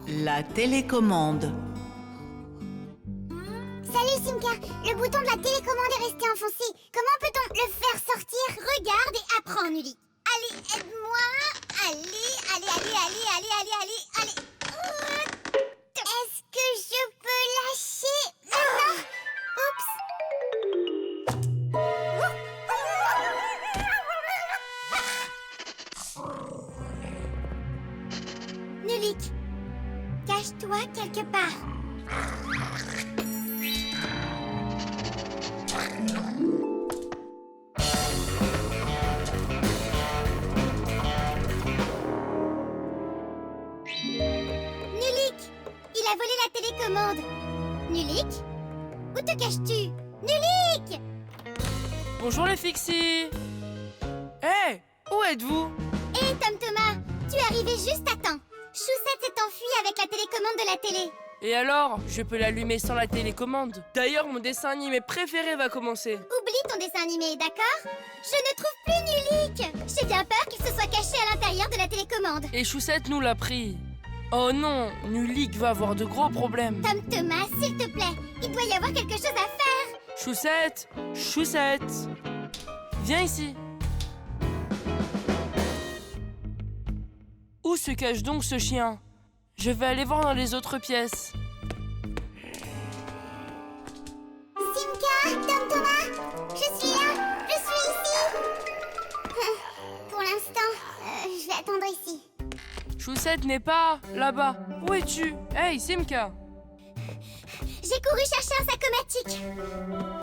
La télécommande. Salut Simka, le bouton de la télécommande est resté enfoncé. Comment peut-on le faire sortir? Regarde et apprends, Nuli. Allez, aide-moi. Allez. Est-ce que je peux lâcher maintenant? Oups. Nulik, cache-toi quelque part. Nulik, il a volé la télécommande. Nulik, où te caches-tu? Nulik! Bonjour les Fixies. Hé, où êtes-vous? Hé Tom Thomas, tu es arrivé juste à temps. Choussette s'est enfuie avec la télécommande de la télé. Et alors, je peux l'allumer sans la télécommande. D'ailleurs, mon dessin animé préféré va commencer. Oublie ton dessin animé, d'accord? Je ne trouve plus Nulik. J'ai bien peur qu'il se soit caché à l'intérieur de la télécommande. Et Choussette nous l'a pris. Oh non, Nulik va avoir de gros problèmes. Tom Thomas, s'il te plaît, il doit y avoir quelque chose à faire. Choussette, viens ici. Où se cache donc ce chien? Je vais aller voir dans les autres pièces. Simka, Tom Thomas, je suis là, je suis ici. Pour l'instant, je vais attendre ici. Choussette n'est pas là-bas. Où es-tu? Hey, Simka! J'ai couru chercher un sacomatique.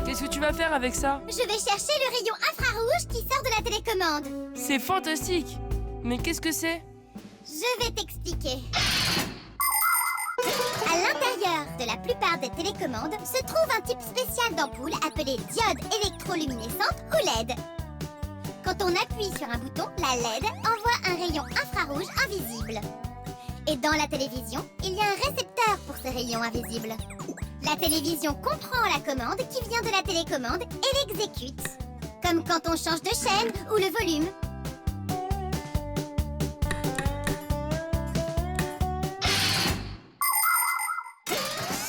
Qu'est-ce que tu vas faire avec ça? Je vais chercher le rayon infrarouge qui sort de la télécommande. C'est fantastique! Mais qu'est-ce que c'est? Je vais t'expliquer. À l'intérieur de la plupart des télécommandes se trouve un type spécial d'ampoule appelé diode électroluminescente ou LED. Quand on appuie sur un bouton, la LED envoie un rayon infrarouge invisible. Et dans la télévision, il y a un récepteur pour ces rayons invisibles. La télévision comprend la commande qui vient de la télécommande et l'exécute. Comme quand on change de chaîne ou le volume.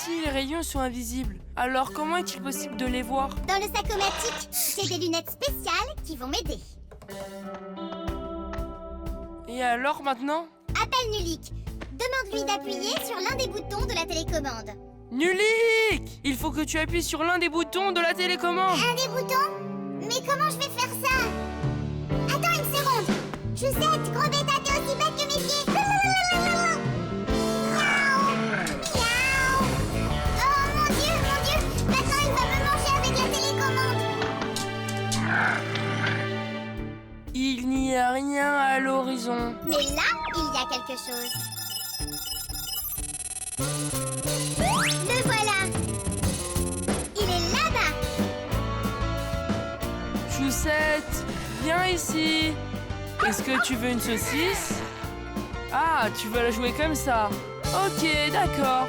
Si les rayons sont invisibles, alors comment est-il possible de les voir? Dans le sacomatique, j'ai des lunettes spéciales qui vont m'aider. Et alors maintenant? Appelle Nulik. Demande-lui d'appuyer sur l'un des boutons de la télécommande. Nulik! Il faut que tu appuies sur l'un des boutons de la télécommande. Un des boutons? Mais comment je vais faire ça? Attends une seconde. Choussette, gros bêta, t'es aussi bête que mes pieds. Miaou. Miaou. Oh mon Dieu. Maintenant il va me manger avec la télécommande. Il n'y a rien à l'horizon. Mais là, il y a quelque chose. Le voilà. Il est là-bas. Choussette, viens ici. Est-ce que tu veux une saucisse? Ah, tu veux la jouer comme ça. Ok, d'accord.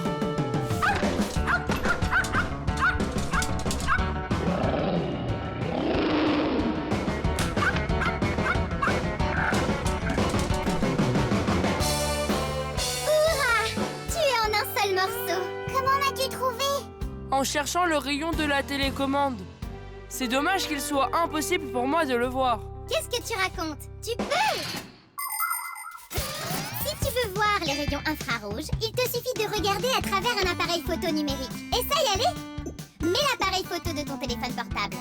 Comment m'as-tu trouvé? En cherchant le rayon de la télécommande. C'est dommage qu'il soit impossible pour moi de le voir. Qu'est-ce que tu racontes? Tu peux! Si tu veux voir les rayons infrarouges, il te suffit de regarder à travers un appareil photo numérique. Essaye, allez! Mets l'appareil photo de ton téléphone portable.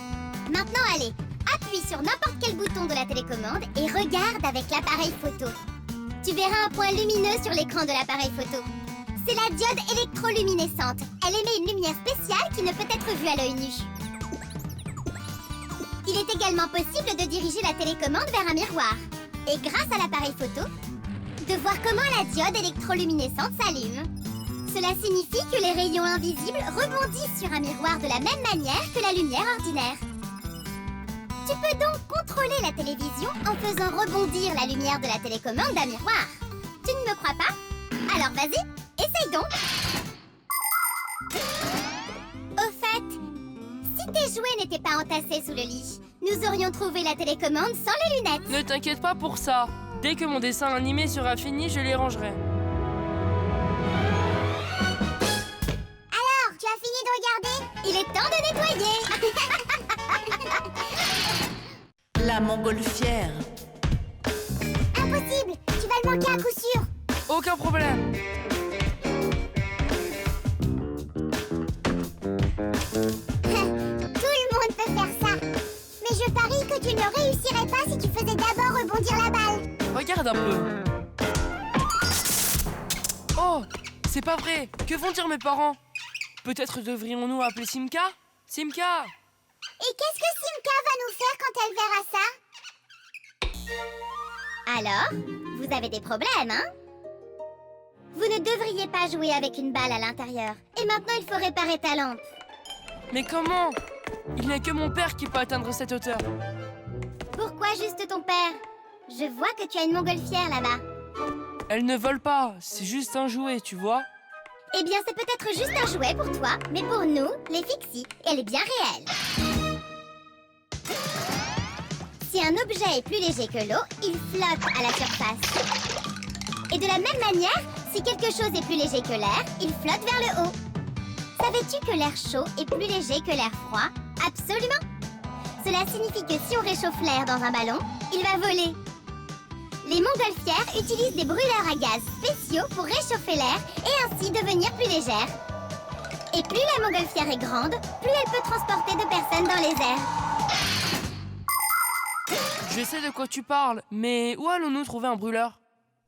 Maintenant, allez, appuie sur n'importe quel bouton de la télécommande et regarde avec l'appareil photo. Tu verras un point lumineux sur l'écran de l'appareil photo. C'est la diode électroluminescente. Elle émet une lumière spéciale qui ne peut être vue à l'œil nu. Il est également possible de diriger la télécommande vers un miroir. Et grâce à l'appareil photo, de voir comment la diode électroluminescente s'allume. Cela signifie que les rayons invisibles rebondissent sur un miroir de la même manière que la lumière ordinaire. Tu peux donc contrôler la télévision en faisant rebondir la lumière de la télécommande d'un miroir. Tu ne me crois pas? Alors vas-y, essaye donc. Au fait, si tes jouets n'étaient pas entassés sous le lit, nous aurions trouvé la télécommande sans les lunettes. Ne t'inquiète pas pour ça. Dès que mon dessin animé sera fini, je les rangerai. Il est temps de nettoyer. La montgolfière. Impossible, tu vas le manquer à coup sûr. Aucun problème. Tout le monde peut faire ça. Mais je parie que tu ne réussirais pas si tu faisais d'abord rebondir la balle. Regarde un peu. Oh, c'est pas vrai. Que vont dire mes parents? Peut-être devrions-nous appeler Simka? Simka! Et qu'est-ce que Simka va nous faire quand elle verra ça? Alors, vous avez des problèmes, hein? Vous ne devriez pas jouer avec une balle à l'intérieur. Et maintenant, il faut réparer ta lampe. Mais comment? Il n'y a que mon père qui peut atteindre cette hauteur. Pourquoi juste ton père? Je vois que tu as une montgolfière là-bas. Elle ne vole pas, c'est juste un jouet, tu vois? Eh bien, c'est peut-être juste un jouet pour toi, mais pour nous, les Fixies, elle est bien réelle. Si un objet est plus léger que l'eau, il flotte à la surface. Et de la même manière, si quelque chose est plus léger que l'air, il flotte vers le haut. Savais-tu que l'air chaud est plus léger que l'air froid? Absolument! Cela signifie que si on réchauffe l'air dans un ballon, il va voler. Les montgolfières utilisent des brûleurs à gaz spéciaux pour réchauffer l'air et ainsi devenir plus légère. Et plus la montgolfière est grande, plus elle peut transporter de personnes dans les airs. Je sais de quoi tu parles, mais où allons-nous trouver un brûleur?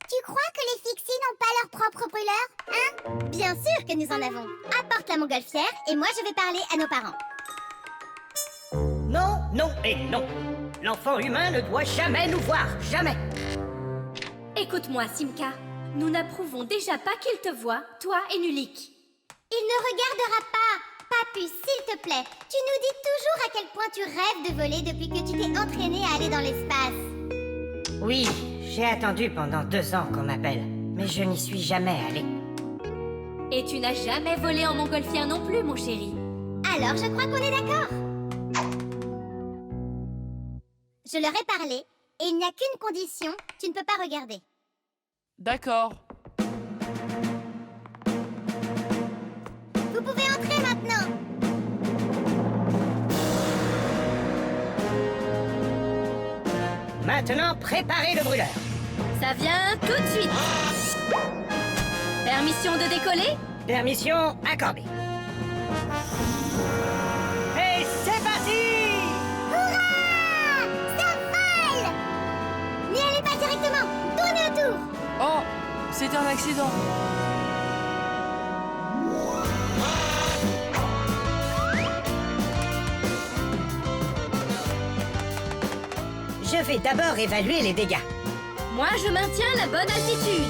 Tu crois que les Fixies n'ont pas leur propre brûleur, hein? Bien sûr que nous en avons. Apporte la montgolfière et moi je vais parler à nos parents. Non, non et non. L'enfant humain ne doit jamais nous voir, jamais. Écoute-moi, Simka. Nous n'approuvons déjà pas qu'il te voie, toi et Nulik. Il ne regardera pas. Papus, s'il te plaît, tu nous dis toujours à quel point tu rêves de voler depuis que tu t'es entraîné à aller dans l'espace. Oui, j'ai attendu pendant 2 ans qu'on m'appelle, mais je n'y suis jamais allé. Et tu n'as jamais volé en montgolfière non plus, mon chéri. Alors je crois qu'on est d'accord. Je leur ai parlé, et il n'y a qu'une condition, tu ne peux pas regarder. D'accord. Vous pouvez entrer maintenant. Maintenant, préparez le brûleur. Ça vient tout de suite. Permission de décoller? Permission accordée. Et c'est parti! Hurrah! Ça vole! N'y allez pas directement, tournez autour. Oh, c'est un accident. Je vais d'abord évaluer les dégâts. Moi, je maintiens la bonne altitude.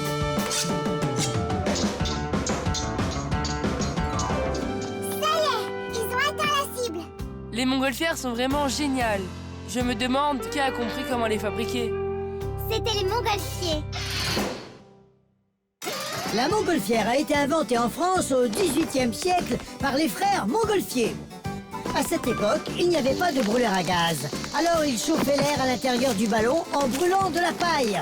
Ça y est, ils ont atteint la cible. Les montgolfières sont vraiment géniales. Je me demande qui a compris comment les fabriquer. C'était les montgolfiers. La montgolfière a été inventée en France au XVIIIe siècle par les frères Montgolfier. À cette époque, il n'y avait pas de brûleur à gaz. Alors ils chauffaient l'air à l'intérieur du ballon en brûlant de la paille.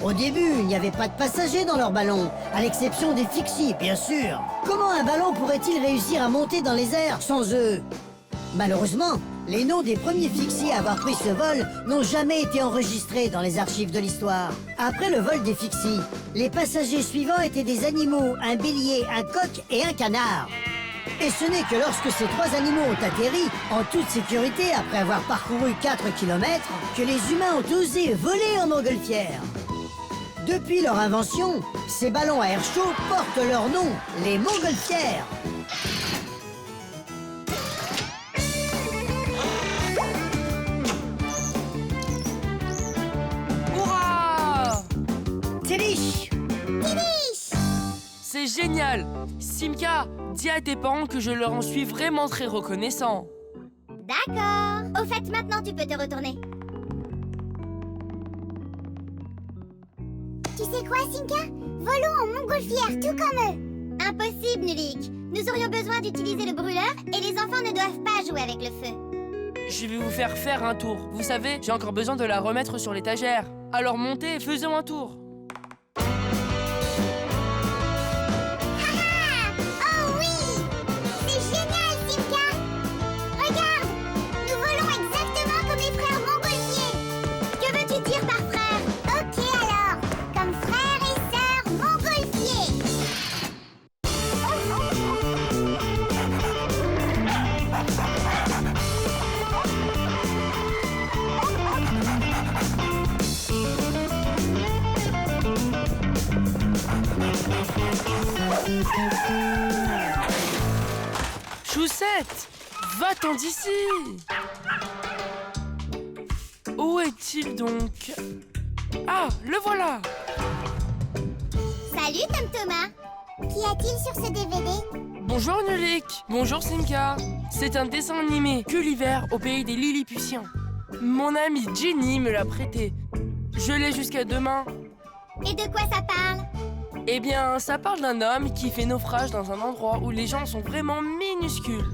Au début, il n'y avait pas de passagers dans leur ballon, à l'exception des Fixies, bien sûr. Comment un ballon pourrait-il réussir à monter dans les airs sans eux? Malheureusement, les noms des premiers Fixies à avoir pris ce vol n'ont jamais été enregistrés dans les archives de l'histoire. Après le vol des Fixies, les passagers suivants étaient des animaux, un bélier, un coq et un canard. Et ce n'est que lorsque ces 3 animaux ont atterri, en toute sécurité après avoir parcouru 4 km, que les humains ont osé voler en montgolfière. Depuis leur invention, ces ballons à air chaud portent leur nom, les montgolfières. Hurrah! Tibiche! C'est génial! Simka, dis à tes parents que je leur en suis vraiment très reconnaissant. D'accord. Au fait, maintenant tu peux te retourner. Tu sais quoi, Simka? Volons en montgolfière, tout comme eux. Impossible, Nulik. Nous aurions besoin d'utiliser le brûleur et les enfants ne doivent pas jouer avec le feu. Je vais vous faire un tour. Vous savez, j'ai encore besoin de la remettre sur l'étagère. Alors montez et faisons un tour. Oh oui! C'est génial! Choussette, va-t'en d'ici. Où est-il donc? Ah, le voilà. Salut, Tom Thomas. Qu'y a-t-il sur ce DVD? Bonjour Nulik. Bonjour Simka. C'est un dessin animé Gulliver au pays des Lilliputiens. Mon amie Jenny me l'a prêté. Je l'ai jusqu'à demain. Et de quoi ça parle? Eh bien, ça parle d'un homme qui fait naufrage dans un endroit où les gens sont vraiment minuscules.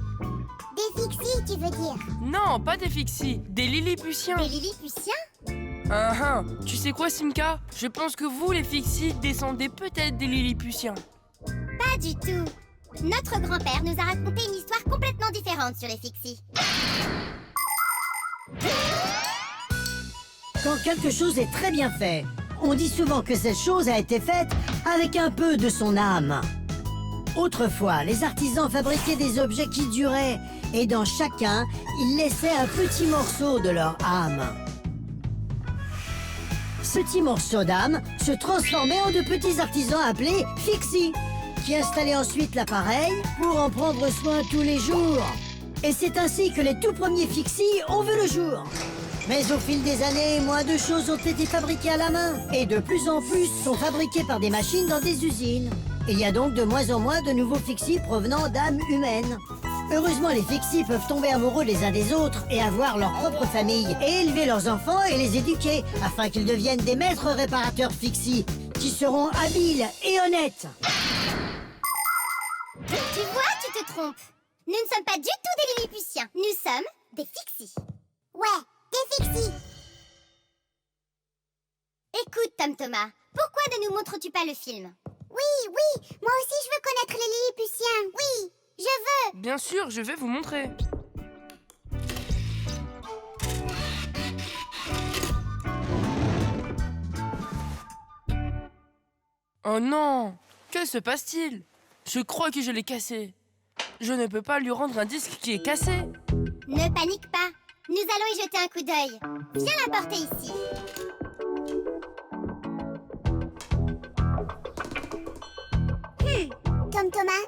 Des fixies, tu veux dire? Non, pas des fixies, des Lilliputiens. Des Lilliputiens? Tu sais quoi, Simka? Je pense que vous, les fixies, descendez peut-être des Lilliputiens. Pas du tout. Notre grand-père nous a raconté une histoire complètement différente sur les fixies. Quand quelque chose est très bien fait, on dit souvent que cette chose a été faite avec un peu de son âme. Autrefois, les artisans fabriquaient des objets qui duraient, et dans chacun, ils laissaient un petit morceau de leur âme. Ce petit morceau d'âme se transformait en de petits artisans appelés fixies, qui installaient ensuite l'appareil pour en prendre soin tous les jours. Et c'est ainsi que les tout premiers fixies ont vu le jour. Mais au fil des années, moins de choses ont été fabriquées à la main, et de plus en plus sont fabriquées par des machines dans des usines. Il y a donc de moins en moins de nouveaux fixies provenant d'âmes humaines. Heureusement, les fixies peuvent tomber amoureux les uns des autres et avoir leur propre famille, et élever leurs enfants et les éduquer, afin qu'ils deviennent des maîtres réparateurs fixies, qui seront habiles et honnêtes. Tu vois, tu te trompes. Nous ne sommes pas du tout des Lilliputiens. Nous sommes des fixies. Ouais, des fixies. Écoute, Tom Thomas, pourquoi ne nous montres-tu pas le film? Oui, moi aussi je veux connaître les Lilliputiens. Oui, je veux. Bien sûr, je vais vous montrer. Oh non! Que se passe-t-il? Je crois que je l'ai cassé. Je ne peux pas lui rendre un disque qui est cassé. Ne panique pas. Nous allons y jeter un coup d'œil. Viens l'apporter ici. Tom Thomas,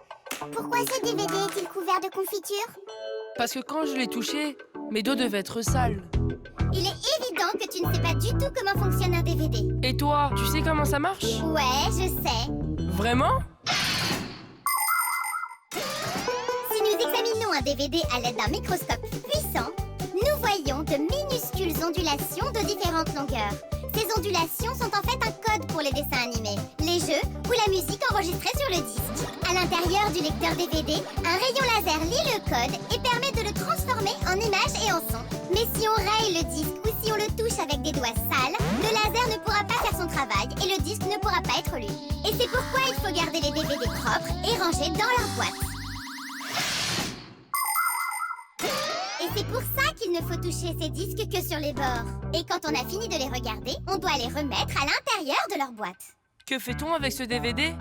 pourquoi ce DVD est-il couvert de confiture? Parce que quand je l'ai touché, mes dos devaient être sales. Il est évident que tu ne sais pas du tout comment fonctionne un DVD. Et toi, tu sais comment ça marche? Ouais, je sais. Vraiment? Si nous examinons un DVD à l'aide d'un microscope puissant, nous voyons de minuscules ondulations de différentes longueurs. Ces ondulations sont en fait un code pour les dessins animés, les jeux ou la musique enregistrée sur le disque. À l'intérieur du lecteur DVD, un rayon laser lit le code et permet de le transformer en image et en son. Mais si on raye le disque ou si on le touche avec des doigts sales, le laser ne pourra pas faire son travail et le disque ne pourra pas être lu. Et c'est pourquoi il faut garder les DVD propres et rangés dans leur boîte. Et c'est pour ça qu'il ne faut toucher ces disques que sur les bords. Et quand on a fini de les regarder, on doit les remettre à l'intérieur de leur boîte. Que fait-on avec ce DVD?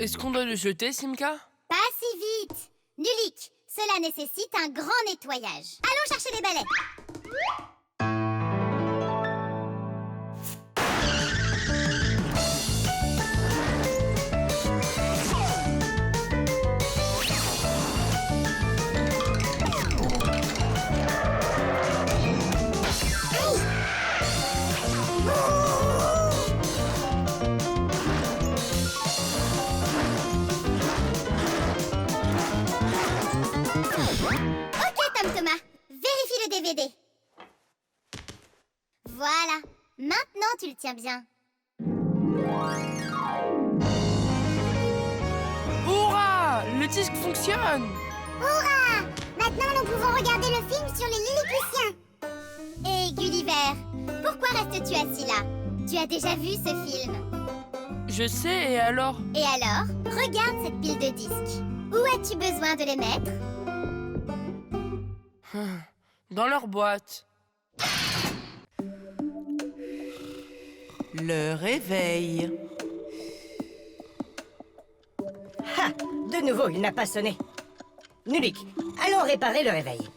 Est-ce qu'on doit le jeter, Simka? Pas si vite. Nulik, cela nécessite un grand nettoyage. Allons chercher les balais. Thomas, vérifie le DVD. Voilà, maintenant tu le tiens bien. Hurrah! Le disque fonctionne! Hurrah! Maintenant nous pouvons regarder le film sur les Lilliputiens. Et Gulliver, pourquoi restes-tu assis là? Tu as déjà vu ce film? Je sais, et alors? Et alors, regarde cette pile de disques. Où as-tu besoin de les mettre? Dans leur boîte. Le réveil. Ha! De nouveau, il n'a pas sonné. Nulik, allons réparer le réveil.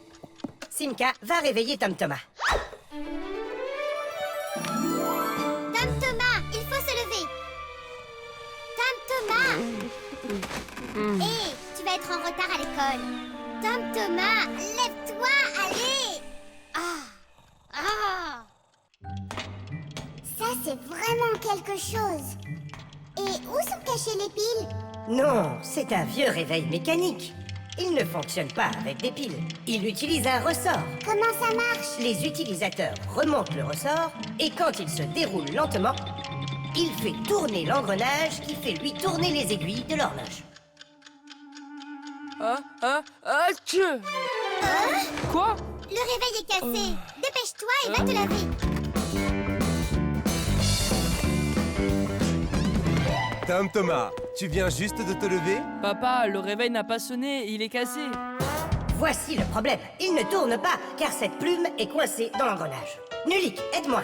Simka, va réveiller Tom Thomas. Tom Thomas, il faut se lever. Tom Thomas! l'école. Tom Thomas, lève-toi, allez! Ça, c'est vraiment quelque chose. Et où sont cachées les piles? Non, c'est un vieux réveil mécanique. Il ne fonctionne pas avec des piles. Il utilise un ressort. Comment ça marche? Les utilisateurs remontent le ressort et quand il se déroule lentement, il fait tourner l'engrenage qui fait lui tourner les aiguilles de l'horloge. Tchou. Quoi? Le réveil est cassé. Dépêche-toi et va te laver. Tom Thomas, tu viens juste de te lever? Papa, le réveil n'a pas sonné, il est cassé. Voici le problème. Il ne tourne pas car cette plume est coincée dans l'engrenage. Nulik, aide-moi.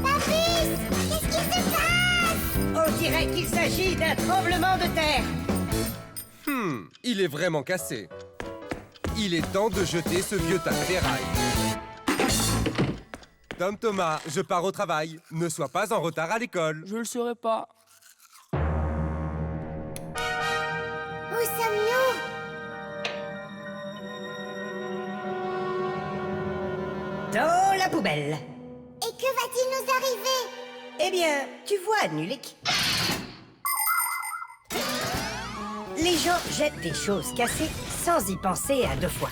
Papus, qu'est-ce qui se passe? On dirait qu'il s'agit d'un tremblement de terre. Il est vraiment cassé. Il est temps de jeter ce vieux tas de ferraille. Tom Thomas, je pars au travail. Ne sois pas en retard à l'école. Je le saurais pas. Où sommes-nous? Dans la poubelle. Et que va-t-il nous arriver? Eh bien, tu vois, Nulik. Les gens jettent des choses cassées sans y penser à deux fois.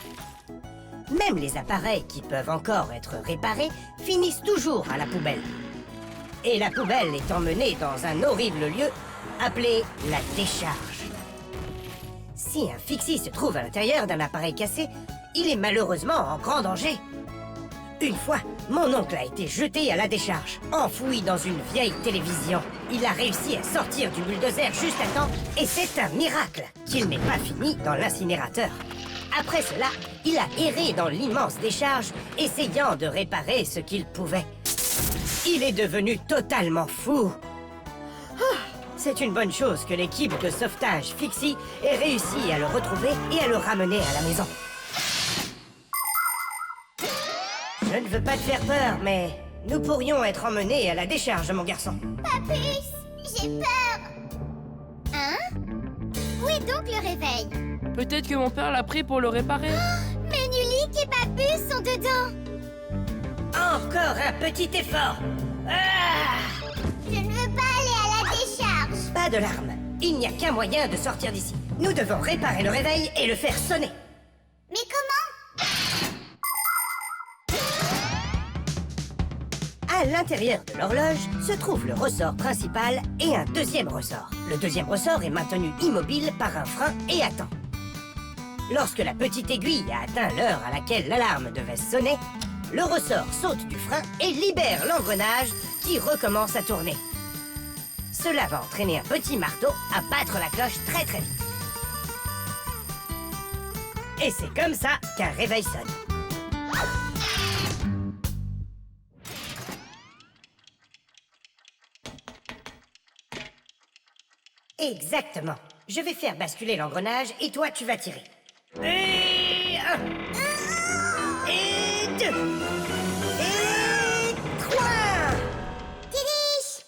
Même les appareils qui peuvent encore être réparés finissent toujours à la poubelle. Et la poubelle est emmenée dans un horrible lieu appelé la décharge. Si un fixie se trouve à l'intérieur d'un appareil cassé, il est malheureusement en grand danger. Une fois, mon oncle a été jeté à la décharge, enfoui dans une vieille télévision. Il a réussi à sortir du bulldozer juste à temps, et c'est un miracle qu'il n'ait pas fini dans l'incinérateur. Après cela, il a erré dans l'immense décharge, essayant de réparer ce qu'il pouvait. Il est devenu totalement fou. C'est une bonne chose que l'équipe de sauvetage Fixie ait réussi à le retrouver et à le ramener à la maison. Je ne veux pas te faire peur, mais nous pourrions être emmenés à la décharge, mon garçon. Papus, j'ai peur. Hein? Où est donc le réveil? Peut-être que mon père l'a pris pour le réparer. Mais Nulik et Papus sont dedans. Encore un petit effort. Ah! Je ne veux pas aller à la décharge. Pas de larmes. Il n'y a qu'un moyen de sortir d'ici. Nous devons réparer le réveil et le faire sonner. Mais comment? À l'intérieur de l'horloge se trouve le ressort principal et un deuxième ressort. Le deuxième ressort est maintenu immobile par un frein et attend. Lorsque la petite aiguille a atteint l'heure à laquelle l'alarme devait sonner, le ressort saute du frein et libère l'engrenage qui recommence à tourner. Cela va entraîner un petit marteau à battre la cloche très très vite. Et c'est comme ça qu'un réveil sonne. Exactement. Je vais faire basculer l'engrenage et toi tu vas tirer. Et 1. Et 2. Et 3. Tidiche!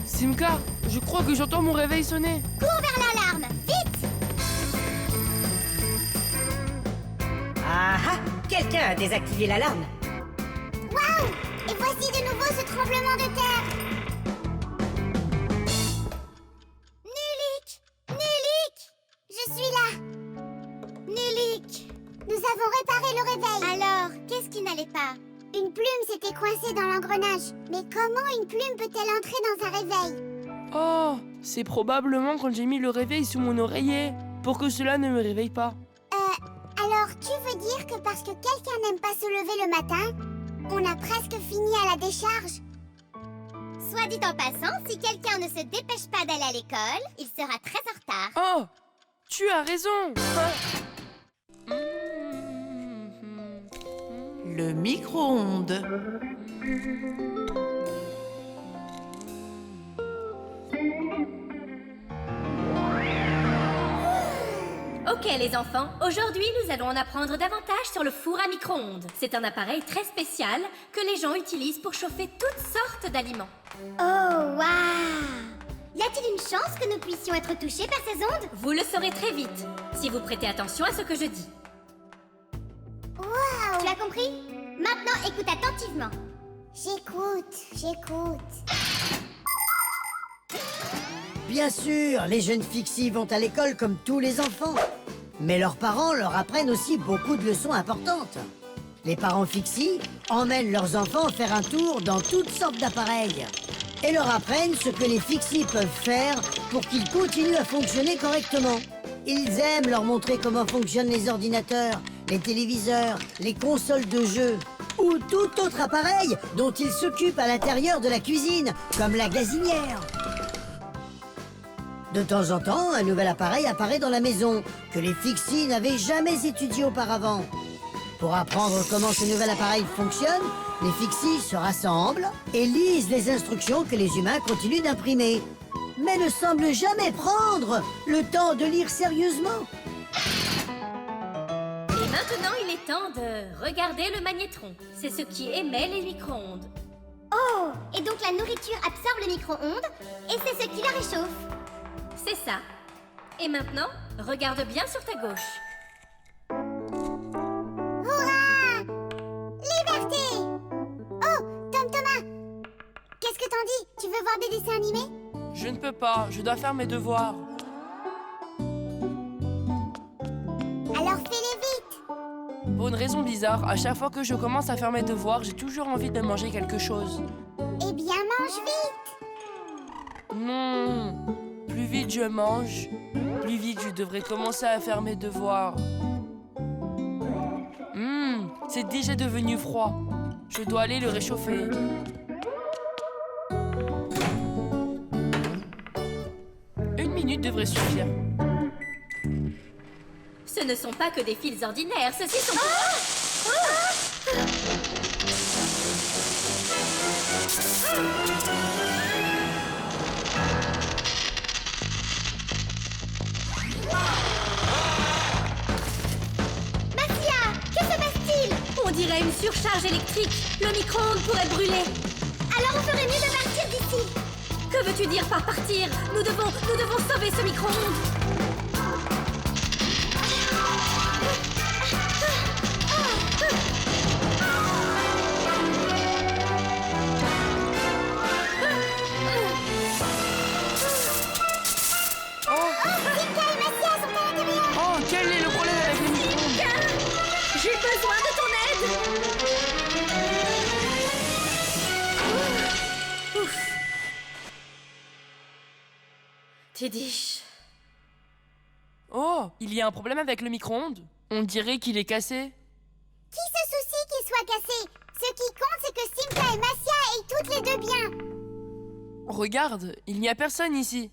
Simka, je crois que j'entends mon réveil sonner. Cours vers l'alarme, vite! Ah ah! Quelqu'un a désactivé l'alarme. Waouh! Et voici de nouveau ce tremblement de terre. Nulik! Nulik! Je suis là. Nulik! Nous avons réparé le réveil. Alors, qu'est-ce qui n'allait pas? Une plume s'était coincée dans l'engrenage. Mais comment une plume peut-elle entrer dans un réveil? Oh, c'est probablement quand j'ai mis le réveil sous mon oreiller, pour que cela ne me réveille pas. Alors, tu veux dire que parce que quelqu'un n'aime pas se lever le matin, on a presque fini à la décharge? Soit dit en passant, si quelqu'un ne se dépêche pas d'aller à l'école, il sera très en retard. Oh, tu as raison. Le micro-ondes. Ok, Ok les enfants, aujourd'hui nous allons en apprendre davantage sur le four à micro-ondes. C'est un appareil très spécial que les gens utilisent pour chauffer toutes sortes d'aliments. Oh, waouh! Y a-t-il une chance que nous puissions être touchés par ces ondes? Vous le saurez très vite, si vous prêtez attention à ce que je dis. Waouh! Tu as compris? Maintenant, écoute attentivement. J'écoute. Bien sûr, les jeunes Fixie vont à l'école comme tous les enfants. Mais leurs parents leur apprennent aussi beaucoup de leçons importantes. Les parents Fixie emmènent leurs enfants faire un tour dans toutes sortes d'appareils et leur apprennent ce que les Fixie peuvent faire pour qu'ils continuent à fonctionner correctement. Ils aiment leur montrer comment fonctionnent les ordinateurs, les téléviseurs, les consoles de jeux ou tout autre appareil dont ils s'occupent à l'intérieur de la cuisine, comme la gazinière. De temps en temps, un nouvel appareil apparaît dans la maison que les Fixie n'avaient jamais étudié auparavant. Pour apprendre comment ce nouvel appareil fonctionne, les Fixie se rassemblent et lisent les instructions que les humains continuent d'imprimer, mais ne semblent jamais prendre le temps de lire sérieusement. Et maintenant il est temps de regarder le magnétron. C'est ce qui émet les micro-ondes. Oh! Et donc la nourriture absorbe le micro-ondes et c'est ce qui la réchauffe. C'est ça. Et maintenant, regarde bien sur ta gauche. Hurrah! Liberté! Oh, Thomas! Qu'est-ce que t'en dis? Tu veux voir des dessins animés? Je ne peux pas, je dois faire mes devoirs. Alors fais-les vite! Pour une raison bizarre, à chaque fois que je commence à faire mes devoirs, j'ai toujours envie de manger quelque chose. Eh bien, mange vite! Non, plus vite je mange, plus vite je devrais commencer à faire mes devoirs. C'est déjà devenu froid. Je dois aller le réchauffer. Une minute devrait suffire. Ce ne sont pas que des fils ordinaires, ceux-ci sont... Marcia! Que se passe-t-il? On dirait une surcharge électrique. Le micro-ondes pourrait brûler. Alors on ferait mieux de partir d'ici! Que veux-tu dire par partir? Nous devons sauver ce micro-ondes. Oh, quel est le problème avec le micro-ondes? J'ai besoin de ton aide. Ouf. Tidiche. Oh, il y a un problème avec le micro-ondes? On dirait qu'il est cassé. Qui se soucie qu'il soit cassé? Ce qui compte, c'est que Simka et Marcia aient toutes les deux bien! Regarde, il n'y a personne ici.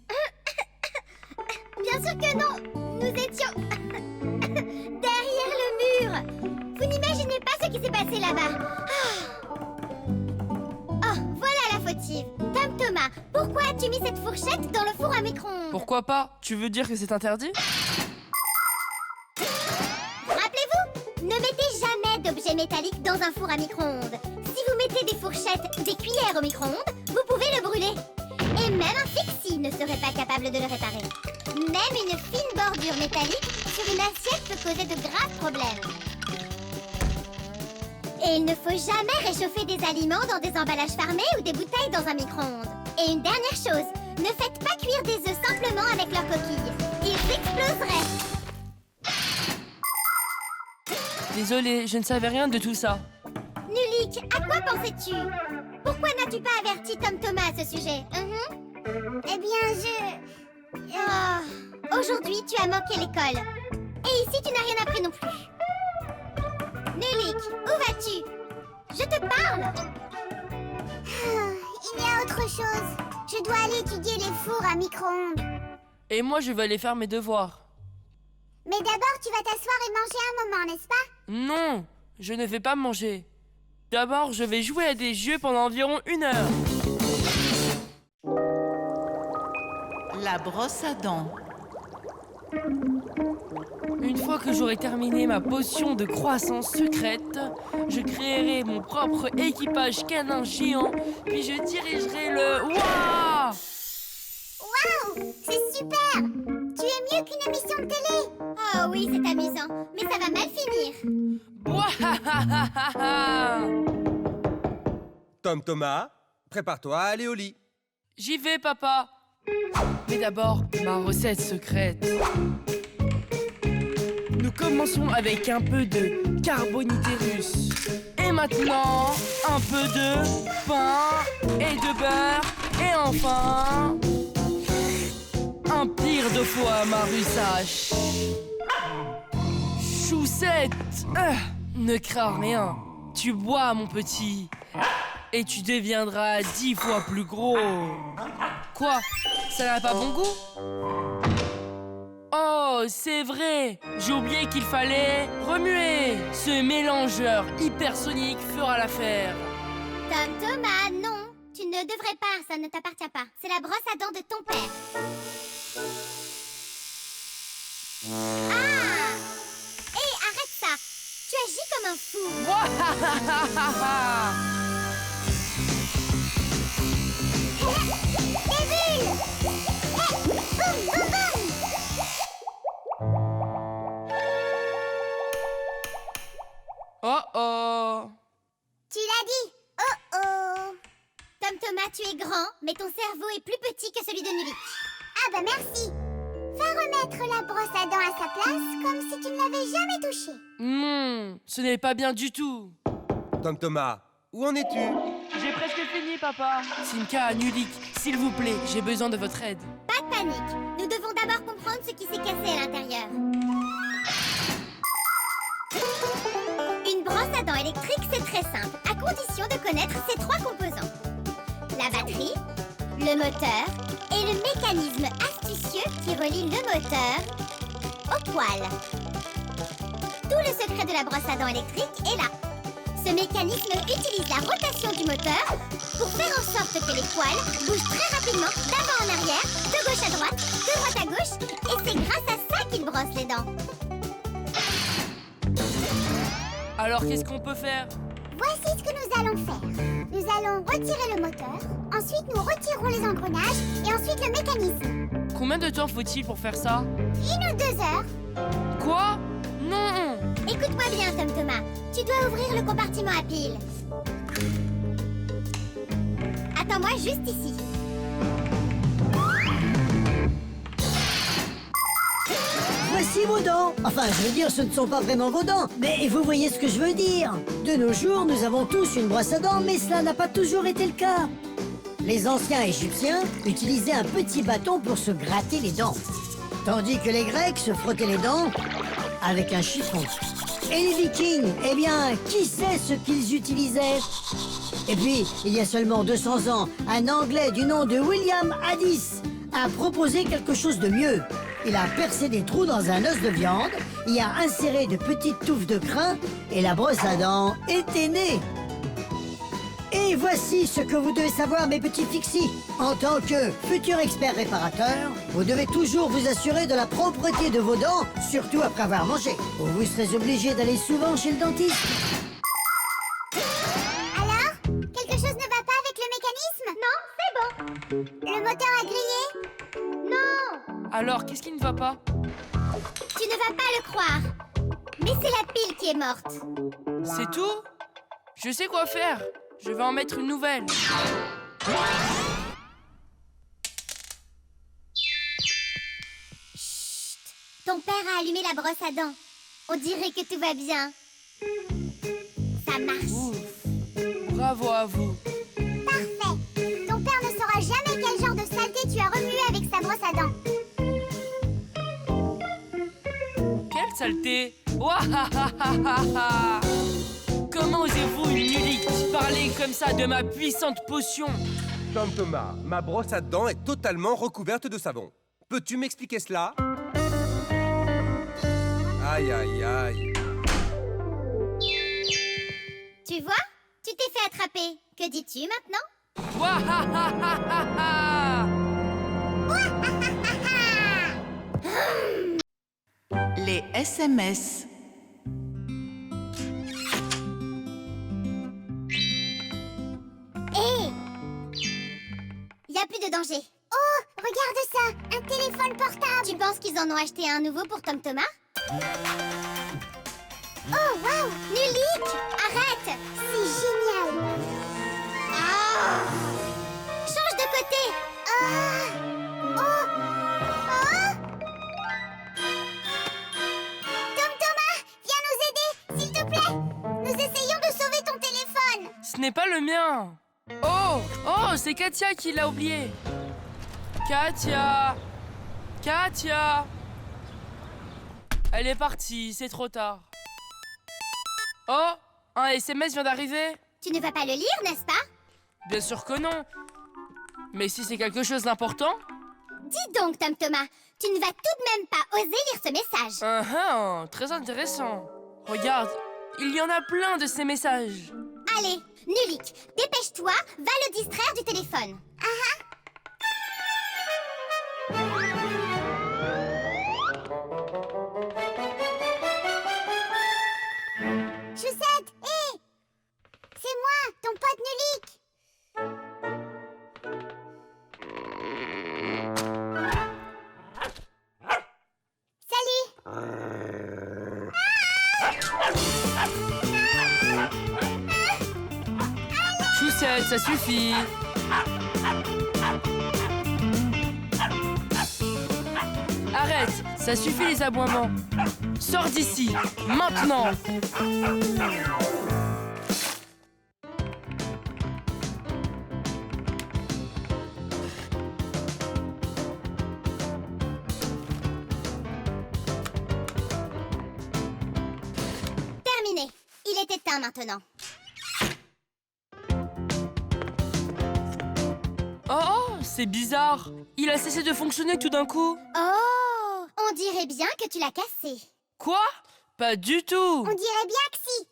Bien sûr que non! Nous étions... derrière le mur! Vous n'imaginez pas ce qui s'est passé là-bas! Oh, voilà la fautive! Thomas, pourquoi as-tu mis cette fourchette dans le four à micro-ondes? Pourquoi pas? Tu veux dire que c'est interdit? Rappelez-vous, ne mettez jamais d'objets métalliques dans un four à micro-ondes. Si vous mettez des fourchettes, des cuillères au micro-ondes, vous pouvez le brûler. Et même un Fixie ne serait pas capable de le réparer. Même une fine bordure métallique sur une assiette peut causer de graves problèmes. Et il ne faut jamais réchauffer des aliments dans des emballages fermés ou des bouteilles dans un micro-ondes. Et une dernière chose, ne faites pas cuire des œufs simplement avec leurs coquilles. Ils exploseraient. Désolé, je ne savais rien de tout ça. Nulik, à quoi pensais-tu? Pourquoi n'as-tu pas averti Thomas à ce sujet? Eh bien, aujourd'hui, tu as manqué l'école. Et ici, tu n'as rien appris non plus. Nulik, où vas-tu? Je te parle. Il y a autre chose. Je dois aller étudier les fours à micro-ondes. Et moi, je vais aller faire mes devoirs. Mais d'abord, tu vas t'asseoir et manger un moment, n'est-ce pas? Non, je ne vais pas manger. D'abord, je vais jouer à des jeux pendant environ 1 heure. La brosse à dents. Une fois que j'aurai terminé ma potion de croissance secrète, je créerai mon propre équipage canin géant, puis je dirigerai le... Waouh! Waouh! C'est super! Tu es mieux qu'une émission de télé! Oh oui, c'est amusant, mais ça va mal finir. Ouahahaha! Tom Thomas, prépare-toi à aller au lit. J'y vais, papa. Mais d'abord, ma recette secrète. Nous commençons avec un peu de carbonitérus. Et maintenant, un peu de pain et de beurre. Et enfin, un pire de foie marussage. Choussette, ne crains rien. Tu bois, mon petit. Et tu deviendras 10 fois plus gros. Quoi? Ça n'a pas bon goût? Oh, c'est vrai! J'ai oublié qu'il fallait remuer! Ce mélangeur hypersonique fera l'affaire. Tom Thomas, non! Tu ne devrais pas, ça ne t'appartient pas. C'est la brosse à dents de ton père. Ah! Hé, arrête ça! Tu agis comme un fou! Ouahahaha! Des bulles! Hé! Boum, boum, boum! Oh oh! Tu l'as dit! Oh oh! Tom Thomas, tu es grand, mais ton cerveau est plus petit que celui de Nulik. Ah bah merci! Va remettre la brosse à dents à sa place, comme si tu ne l'avais jamais touchée. Non, ce n'est pas bien du tout. Tom Thomas, où en es-tu? J'ai presque fini, papa. Simka, Nulik, s'il vous plaît, j'ai besoin de votre aide. Pas de panique, nous devons d'abord comprendre ce qui s'est cassé à l'intérieur. Une brosse à dents électrique, c'est très simple, à condition de connaître ses 3 composants. La batterie, le moteur et le mécanisme astucieux qui relie le moteur au poil. Tout le secret de la brosse à dents électrique est là. Ce mécanisme utilise la rotation du moteur pour faire en sorte que les poils bougent très rapidement d'avant en arrière, de gauche à droite, de droite à gauche, et c'est grâce à ça qu'il brosse les dents. Alors, qu'est-ce qu'on peut faire? Voici ce que nous allons faire. Nous allons retirer le moteur, ensuite nous retirerons les engrenages et ensuite le mécanisme. Combien de temps faut-il pour faire ça? 1 ou 2 heures. Quoi? Non! Écoute-moi bien, Tom Thomas. Tu dois ouvrir le compartiment à piles. Attends-moi juste ici. Voici vos dents. Enfin, je veux dire, ce ne sont pas vraiment vos dents, mais vous voyez ce que je veux dire. De nos jours, nous avons tous une brosse à dents, mais cela n'a pas toujours été le cas. Les anciens Égyptiens utilisaient un petit bâton pour se gratter les dents, tandis que les Grecs se frottaient les dents avec un chiffon. Et les Vikings, eh bien, qui sait ce qu'ils utilisaient? Et puis, il y a seulement 200 ans, un Anglais du nom de William Addis a proposé quelque chose de mieux. Il a percé des trous dans un os de viande, y a inséré de petites touffes de crin, et la brosse à dents était née. Et voici ce que vous devez savoir, mes petits fixies. En tant que futur expert réparateur, vous devez toujours vous assurer de la propreté de vos dents, surtout après avoir mangé. Ou vous serez obligé d'aller souvent chez le dentiste. Alors? Quelque chose ne va pas avec le mécanisme? Non, c'est bon. Le moteur a grillé? Non! Alors, qu'est-ce qui ne va pas? Tu ne vas pas le croire. Mais c'est la pile qui est morte. C'est tout? Je sais quoi faire. Je vais en mettre une nouvelle. Ton père a allumé la brosse à dents. On dirait que tout va bien. Ça marche. Ouf. Bravo à vous. Parfait. Ton père ne saura jamais quel genre de saleté tu as remué avec sa brosse à dents. Quelle saleté! Ouahahaha! Comment osez-vous, Nulik, parler comme ça de ma puissante potion? Tom Thomas, ma brosse à dents est totalement recouverte de savon. Peux-tu m'expliquer cela? Aïe, aïe, aïe. Tu vois? Tu t'es fait attraper. Que dis-tu maintenant? Ouahahaha! les SMS. Hé! Y a plus de danger. Oh, regarde ça! Un téléphone portable! Tu penses qu'ils en ont acheté un nouveau pour Tom Thomas? Oh, waouh! Nulik! Arrête! C'est génial! Ah! Change de côté! Ah! Oh! Oh! Tom Thomas, viens nous aider, s'il te plaît! Nous essayons de sauver ton téléphone! Ce n'est pas le mien. Oh, oh, c'est Katia qui l'a oublié. Katia. Katia. Elle est partie, c'est trop tard. Oh, un SMS vient d'arriver. Tu ne vas pas le lire, n'est-ce pas? Bien sûr que non. Mais si c'est quelque chose d'important. Dis donc, Tom Thomas, tu ne vas tout de même pas oser lire ce message. Très intéressant. Regarde, il y en a plein de ces messages. Allez, Nulik, dépêche-toi, va le distraire du téléphone. Chaussette, hé! C'est moi, ton pote Nulik. Salut! Choussette, ça suffit. Arrête, ça suffit les aboiements. Sors d'ici, maintenant. Terminé. Il est éteint maintenant. Oh, c'est bizarre. Il a cessé de fonctionner tout d'un coup. Oh! On dirait bien que tu l'as cassé. Quoi? Pas du tout. On dirait bien que si.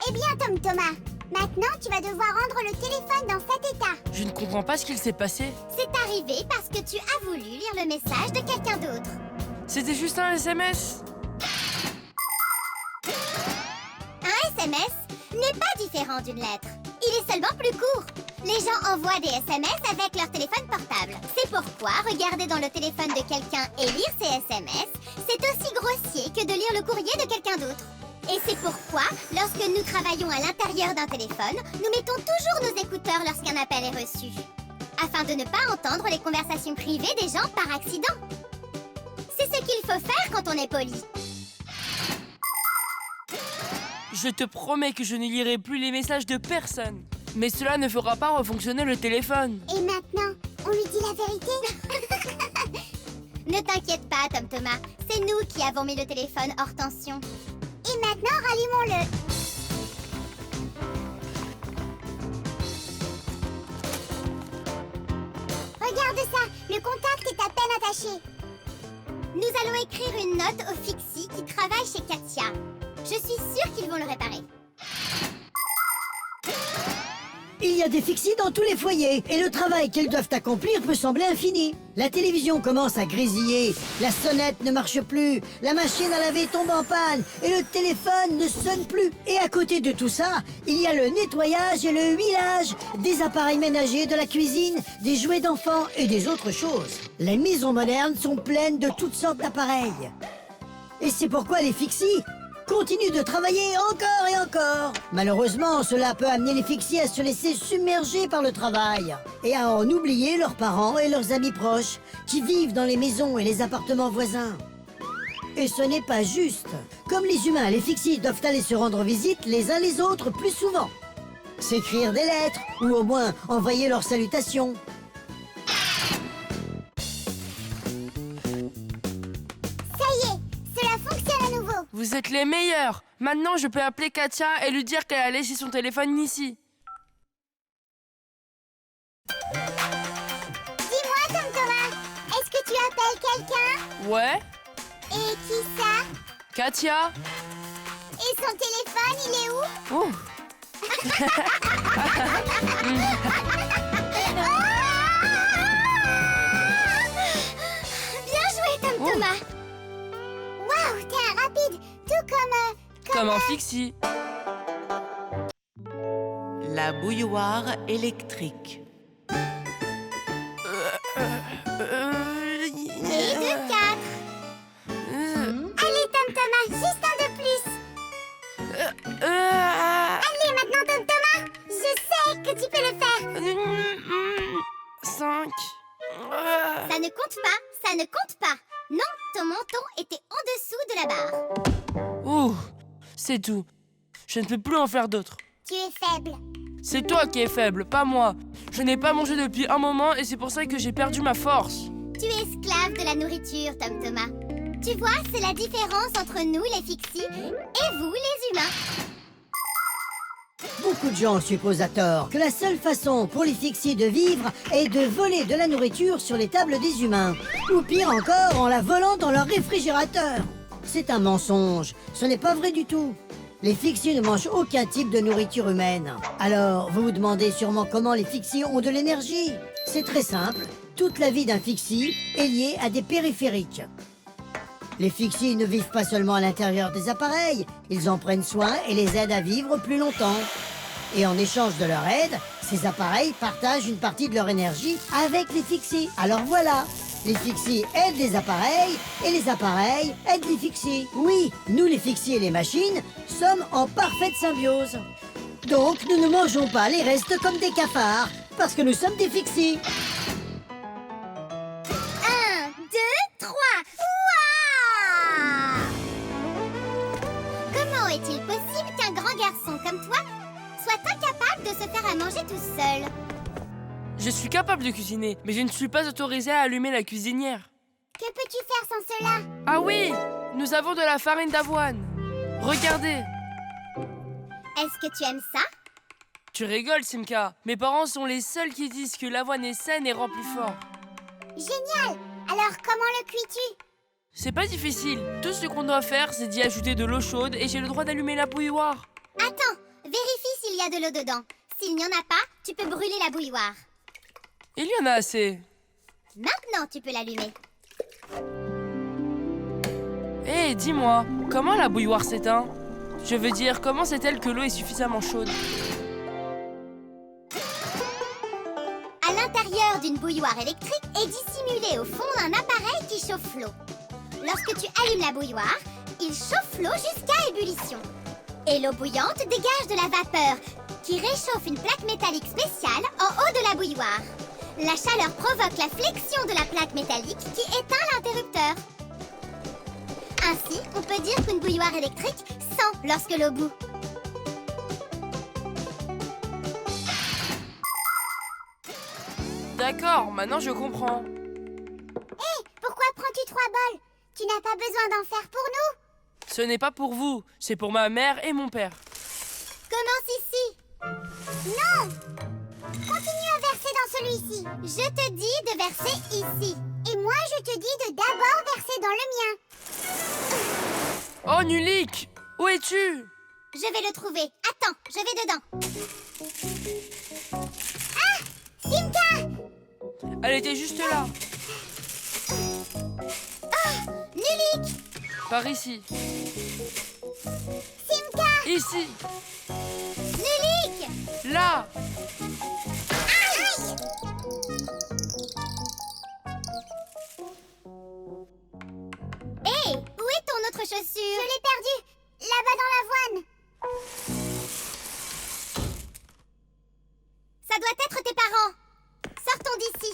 Eh bien, Tom Thomas, maintenant tu vas devoir rendre le téléphone dans cet état. Je ne comprends pas ce qu'il s'est passé. C'est arrivé parce que tu as voulu lire le message de quelqu'un d'autre. C'était juste un SMS. Un SMS n'est pas différent d'une lettre. Il est seulement plus court. Les gens envoient des SMS avec leur téléphone portable. C'est pourquoi regarder dans le téléphone de quelqu'un et lire ses SMS, c'est aussi grossier que de lire le courrier de quelqu'un d'autre. Et c'est pourquoi, lorsque nous travaillons à l'intérieur d'un téléphone, nous mettons toujours nos écouteurs lorsqu'un appel est reçu, afin de ne pas entendre les conversations privées des gens par accident. C'est ce qu'il faut faire quand on est poli. Je te promets que je ne lirai plus les messages de personne. Mais cela ne fera pas refonctionner le téléphone. Et maintenant, on lui dit la vérité? Ne t'inquiète pas, Tom Thomas. C'est nous qui avons mis le téléphone hors tension. Et maintenant, rallumons-le. Regarde ça, le contact est à peine attaché. Nous allons écrire une note au Fixie qui travaille chez Katia. Je suis sûre qu'ils vont le réparer. Il y a des fixies dans tous les foyers et le travail qu'elles doivent accomplir peut sembler infini. La télévision commence à grésiller, la sonnette ne marche plus, la machine à laver tombe en panne et le téléphone ne sonne plus. Et à côté de tout ça, il y a le nettoyage et le huilage des appareils ménagers, de la cuisine, des jouets d'enfants et des autres choses. Les maisons modernes sont pleines de toutes sortes d'appareils. Et c'est pourquoi les fixies continuent de travailler encore et encore. Malheureusement, cela peut amener les fixies à se laisser submerger par le travail et à en oublier leurs parents et leurs amis proches qui vivent dans les maisons et les appartements voisins. Et ce n'est pas juste. Comme les humains, les fixies doivent aller se rendre visite les uns les autres plus souvent. S'écrire des lettres ou au moins envoyer leurs salutations. Vous êtes les meilleurs. Maintenant, je peux appeler Katia et lui dire qu'elle a laissé son téléphone ici. Dis-moi, Tom Thomas, est-ce que tu appelles quelqu'un? Ouais. Et qui ça? Katia. Et son téléphone, il est où? Ouh. Bien joué, Tom Thomas. Waouh, t'es un rapide, tout comme... Comme un fixie. La bouilloire électrique. Et de 4. Allez, Tom Thomas, juste un de plus. Allez, maintenant, Tom Thomas, je sais que tu peux le faire. 5. Ça ne compte pas, ça ne compte pas. Non, ton menton était en dessous de la barre. Ouh, c'est tout. Je ne peux plus en faire d'autres. Tu es faible. C'est toi qui es faible, pas moi. Je n'ai pas mangé depuis un moment et c'est pour ça que j'ai perdu ma force. Tu es esclave de la nourriture, Tom Thomas. Tu vois, c'est la différence entre nous, les fixies, et vous, les humains. Beaucoup de gens supposent à tort que la seule façon pour les fixies de vivre est de voler de la nourriture sur les tables des humains. Ou pire encore, en la volant dans leur réfrigérateur. C'est un mensonge, ce n'est pas vrai du tout. Les fixies ne mangent aucun type de nourriture humaine. Alors, vous vous demandez sûrement comment les fixies ont de l'énergie. C'est très simple, toute la vie d'un fixie est liée à des périphériques. Les fixies ne vivent pas seulement à l'intérieur des appareils, ils en prennent soin et les aident à vivre plus longtemps. Et en échange de leur aide, ces appareils partagent une partie de leur énergie avec les fixies. Alors voilà, les fixies aident les appareils et les appareils aident les fixies. Oui, nous les fixies et les machines sommes en parfaite symbiose. Donc nous ne mangeons pas les restes comme des cafards, parce que nous sommes des fixies. 1, 2, 3. Waouh! Comment est-il possible qu'un grand garçon comme toi soit incapable de se faire à manger tout seul? Je suis capable de cuisiner, mais je ne suis pas autorisé à allumer la cuisinière. Que peux-tu faire sans cela? Ah oui, nous avons de la farine d'avoine. Regardez. Est-ce que tu aimes ça? Tu rigoles, Simka. Mes parents sont les seuls qui disent que l'avoine est saine et rend plus fort. Génial! Alors comment le cuis-tu? C'est pas difficile. Tout ce qu'on doit faire, c'est d'y ajouter de l'eau chaude et j'ai le droit d'allumer la bouilloire. Attends, vérifie s'il y a de l'eau dedans. S'il n'y en a pas, tu peux brûler la bouilloire. Il y en a assez. Maintenant, tu peux l'allumer. Hé, dis-moi, comment la bouilloire s'éteint? Je veux dire, comment sait-elle que l'eau est suffisamment chaude? À l'intérieur d'une bouilloire électrique est dissimulé au fond un appareil qui chauffe l'eau. Lorsque tu allumes la bouilloire, il chauffe l'eau jusqu'à ébullition. Et l'eau bouillante dégage de la vapeur qui réchauffe une plaque métallique spéciale en haut de la bouilloire. La chaleur provoque la flexion de la plaque métallique qui éteint l'interrupteur. Ainsi, on peut dire qu'une bouilloire électrique sent lorsque l'eau bout. D'accord, maintenant je comprends. Pourquoi prends-tu 3 bols? Tu n'as pas besoin d'en faire pour nous? Ce n'est pas pour vous, c'est pour ma mère et mon père. Commence ici. Non! Continue à verser dans celui-ci. Je te dis de verser ici. Et moi, je te dis de d'abord verser dans le mien. Oh, Nulik! Où es-tu? Je vais le trouver. Attends, je vais dedans. Ah! Simka! Elle était juste là, Nulik! par ici. Simka! Ici, Nulik! là. Aïe! Hé! Où est ton autre chaussure? Je l'ai perdue. Là-bas dans l'avoine. Ça doit être tes parents. Sortons d'ici.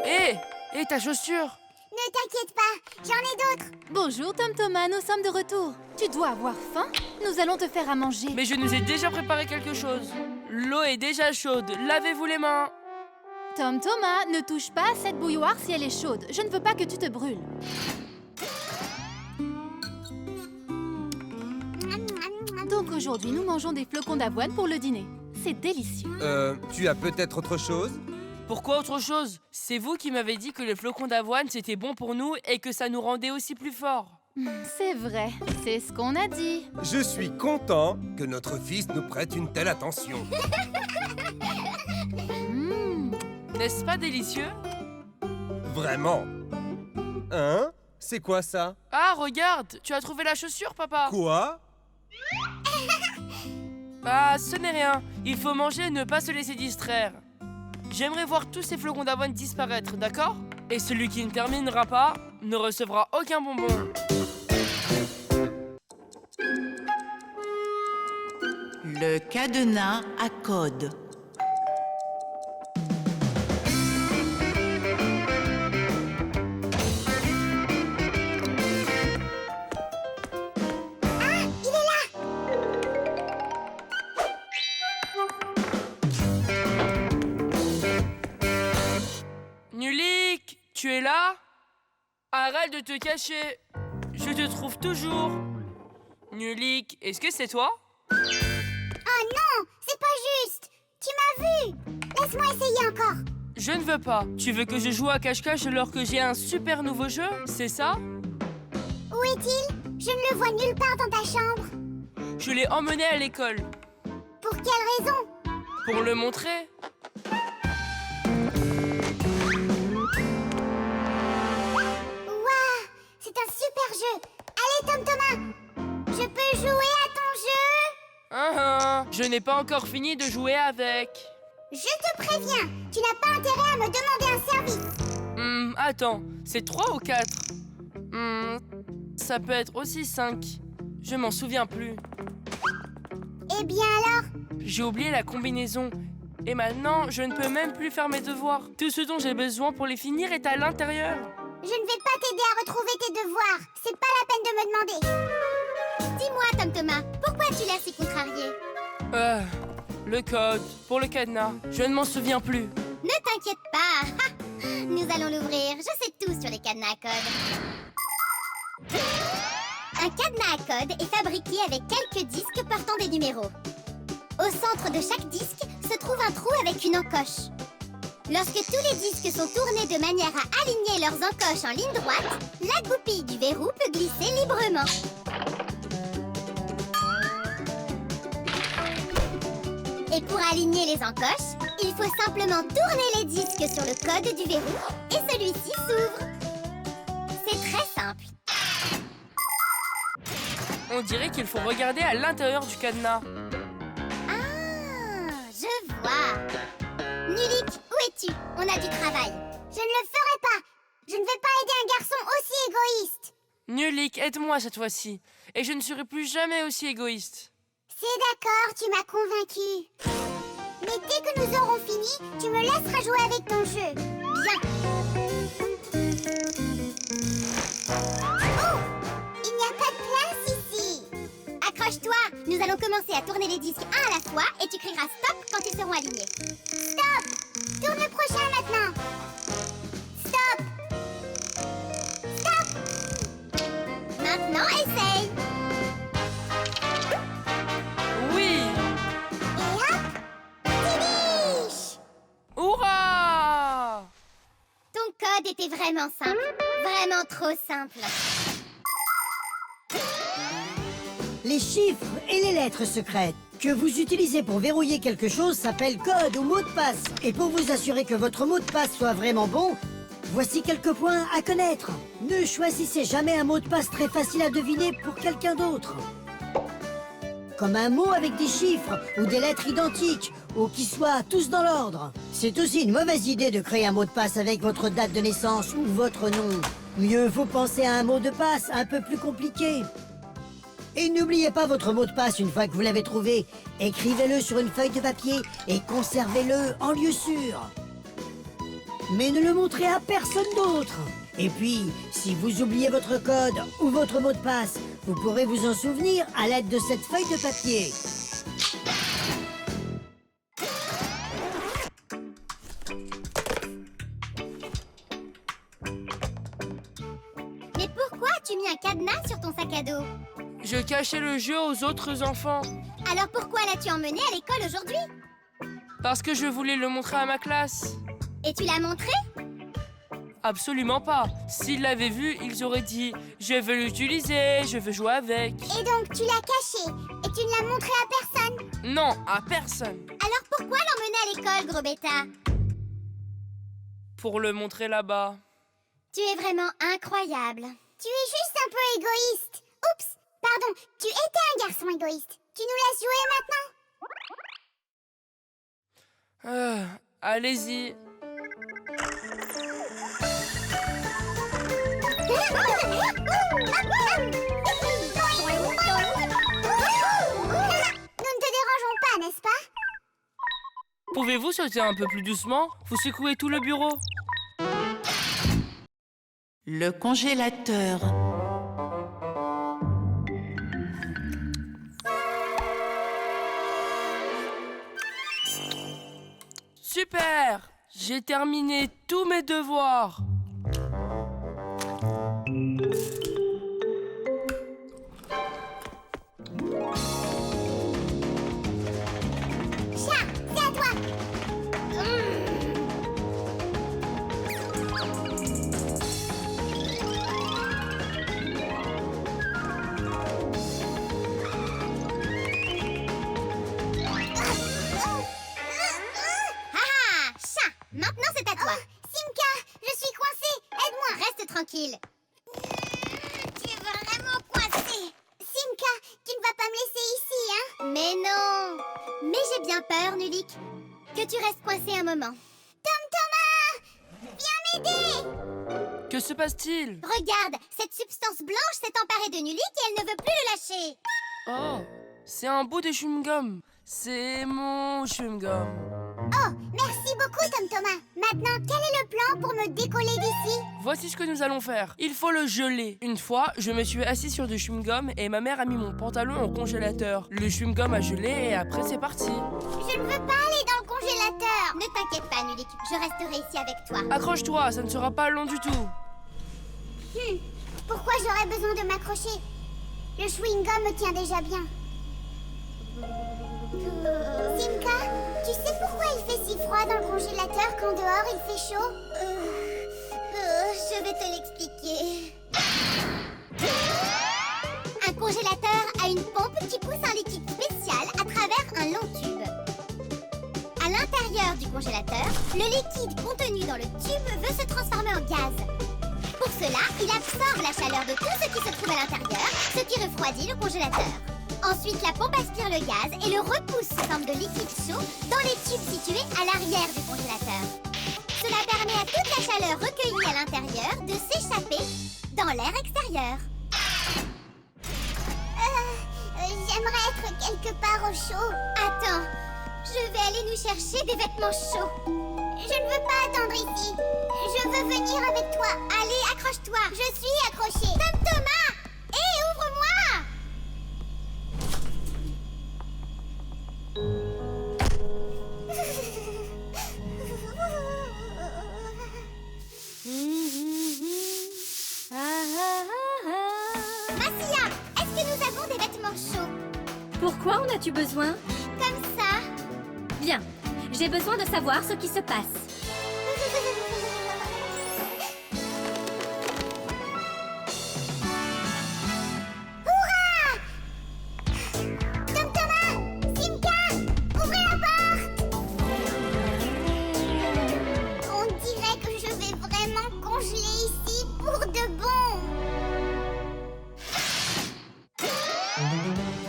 Hé, ta chaussure? Ne t'inquiète pas, j'en ai d'autres. Bonjour Tom Thomas, nous sommes de retour. Tu dois avoir faim. Nous allons te faire à manger. Mais je nous ai déjà préparé quelque chose. L'eau est déjà chaude, lavez-vous les mains. Tom Thomas, ne touche pas à cette bouilloire si elle est chaude. Je ne veux pas que tu te brûles. Donc aujourd'hui, nous mangeons des flocons d'avoine pour le dîner. C'est délicieux. Tu as peut-être autre chose? Pourquoi autre chose? C'est vous qui m'avez dit que les flocons d'avoine c'était bon pour nous et que ça nous rendait aussi plus forts. C'est vrai, c'est ce qu'on a dit. Je suis content que notre fils nous prête une telle attention. Mmh. N'est-ce pas délicieux? Vraiment. 1, C'est quoi ça? Ah, regarde, tu as trouvé la chaussure, papa. Quoi? Ah, ce n'est rien. Il faut manger et ne pas se laisser distraire. J'aimerais voir tous ces flocons d'avoine disparaître, d'accord? Et celui qui ne terminera pas ne recevra aucun bonbon. Le cadenas à code. Nulik, tu es là? Arrête de te cacher. Je te trouve toujours. Nulik, est-ce que c'est toi? Oh non, c'est pas juste. Tu m'as vu. Laisse-moi essayer encore. Je ne veux pas. Tu veux que je joue à cache-cache alors que j'ai un super nouveau jeu? C'est ça? Où est-il? Je ne le vois nulle part dans ta chambre. Je l'ai emmené à l'école. Pour quelle raison? Pour le montrer. Waouh, c'est un super jeu. Allez, Tom Thomas, je peux jouer à ton jeu? Je n'ai pas encore fini de jouer avec. Je te préviens, tu n'as pas intérêt à me demander un service. Attends, c'est 3 ou 4? Ça peut être aussi 5. Je m'en souviens plus. Eh bien alors? J'ai oublié la combinaison. Et maintenant, je ne peux même plus faire mes devoirs. Tout ce dont j'ai besoin pour les finir est à l'intérieur. Je ne vais pas t'aider à retrouver tes devoirs. C'est pas la peine de me demander. Dis-moi, Tom Thomas, pourquoi as-tu l'air si contrarié? Le code pour le cadenas. Je ne m'en souviens plus. Ne t'inquiète pas. Nous allons l'ouvrir. Je sais tout sur les cadenas à code. Un cadenas à code est fabriqué avec quelques disques portant des numéros. Au centre de chaque disque se trouve un trou avec une encoche. Lorsque tous les disques sont tournés de manière à aligner leurs encoches en ligne droite, la goupille du verrou peut glisser librement. Et pour aligner les encoches, il faut simplement tourner les disques sur le code du verrou et celui-ci s'ouvre. C'est très simple. On dirait qu'il faut regarder à l'intérieur du cadenas. Ah, je vois. Nulik, où es-tu? On a du travail. Je ne le ferai pas. Je ne vais pas aider un garçon aussi égoïste. Nulik, aide-moi cette fois-ci. Et je ne serai plus jamais aussi égoïste. C'est d'accord, tu m'as convaincu. Mais dès que nous aurons fini, tu me laisseras jouer avec ton jeu. Bien. Oh! Il n'y a pas de place ici. Accroche-toi, nous allons commencer à tourner les disques un à la fois et tu crieras stop quand ils seront alignés. Stop! Tourne le prochain maintenant. Stop! Stop! Maintenant, essaye. Oui! Et hop! Finish! Hurrah! Ton code était vraiment simple. Vraiment trop simple. Les chiffres et les lettres secrètes que vous utilisez pour verrouiller quelque chose s'appellent code ou mot de passe. Et pour vous assurer que votre mot de passe soit vraiment bon, voici quelques points à connaître. Ne choisissez jamais un mot de passe très facile à deviner pour quelqu'un d'autre. Comme un mot avec des chiffres ou des lettres identiques ou qui soient tous dans l'ordre. C'est aussi une mauvaise idée de créer un mot de passe avec votre date de naissance ou votre nom. Mieux vaut penser à un mot de passe un peu plus compliqué. Et n'oubliez pas votre mot de passe une fois que vous l'avez trouvé. Écrivez-le sur une feuille de papier et conservez-le en lieu sûr. Mais ne le montrez à personne d'autre. Et puis, si vous oubliez votre code ou votre mot de passe, vous pourrez vous en souvenir à l'aide de cette feuille de papier. Mais pourquoi as-tu mis un cadenas sur ton sac à dos? Je cachais le jeu aux autres enfants. Alors pourquoi l'as-tu emmené à l'école aujourd'hui? Parce que je voulais le montrer à ma classe. Et tu l'as montré? Absolument pas. S'ils l'avaient vu, ils auraient dit « Je veux l'utiliser, je veux jouer avec Et donc tu l'as caché et tu ne l'as montré à personne? » Non, à personne. Alors pourquoi l'emmener à l'école, gros bêta? Pour le montrer là-bas. Tu es vraiment incroyable. Tu es juste un peu égoïste. Oups, pardon, tu étais un garçon égoïste. Tu nous laisses jouer maintenant? Allez-y. Nous ne te dérangeons pas, n'est-ce pas? Pouvez-vous sauter un peu plus doucement? Vous secouez tout le bureau. Le congélateur. Super! J'ai terminé tous mes devoirs. Chat, c'est à toi. Chat, maintenant c'est à toi. Simka, je suis coincée. Aide-moi, reste tranquille. Tu es vraiment coincée. Simka, tu ne vas pas me laisser ici, hein? Mais non. Mais j'ai bien peur, Nulik, que tu restes coincé un moment. Tom Thomas, viens m'aider. Que se passe-t-il? Regarde, cette substance blanche s'est emparée de Nulik et elle ne veut plus le lâcher. Oh, c'est un bout de chewing-gum. C'est mon chewing-gum. Oh, merci beaucoup, Tom Thomas. Maintenant, quel est le plan pour me décoller d'ici? Voici ce que nous allons faire. Il faut le geler. Une fois, je me suis assis sur du chewing-gum et ma mère a mis mon pantalon au congélateur. Le chewing-gum a gelé et après c'est parti. Je ne veux pas aller dans le congélateur. Ne t'inquiète pas, Nulik, je resterai ici avec toi. Accroche-toi, ça ne sera pas long du tout. Pourquoi j'aurais besoin de m'accrocher? Le chewing-gum me tient déjà bien. Simka, tu sais pourquoi il fait si froid dans le congélateur quand dehors il fait chaud? Je vais te l'expliquer. Un congélateur a une pompe qui pousse un liquide spécial à travers un long tube. À l'intérieur du congélateur, le liquide contenu dans le tube veut se transformer en gaz. Pour cela, il absorbe la chaleur de tout ce qui se trouve à l'intérieur, ce qui refroidit le congélateur. Ensuite, la pompe aspire le gaz et le repousse sous forme de liquide chaud dans les tubes situés à l'arrière du congélateur. Cela permet à toute la chaleur recueillie à l'intérieur de s'échapper dans l'air extérieur. J'aimerais être quelque part au chaud. Attends, je vais aller nous chercher des vêtements chauds. Je ne veux pas attendre ici. Je veux venir avec toi. Allez, accroche-toi. Je suis accrochée. Tom Thomas! Hé, ouvre-moi! Massia, est-ce que nous avons des vêtements chauds? Pourquoi en as-tu besoin? Comme ça? Bien, j'ai besoin de savoir ce qui se passe. Tom Thomas! Simka! Ouvrez la porte! On dirait que je vais vraiment congeler ici pour de bon.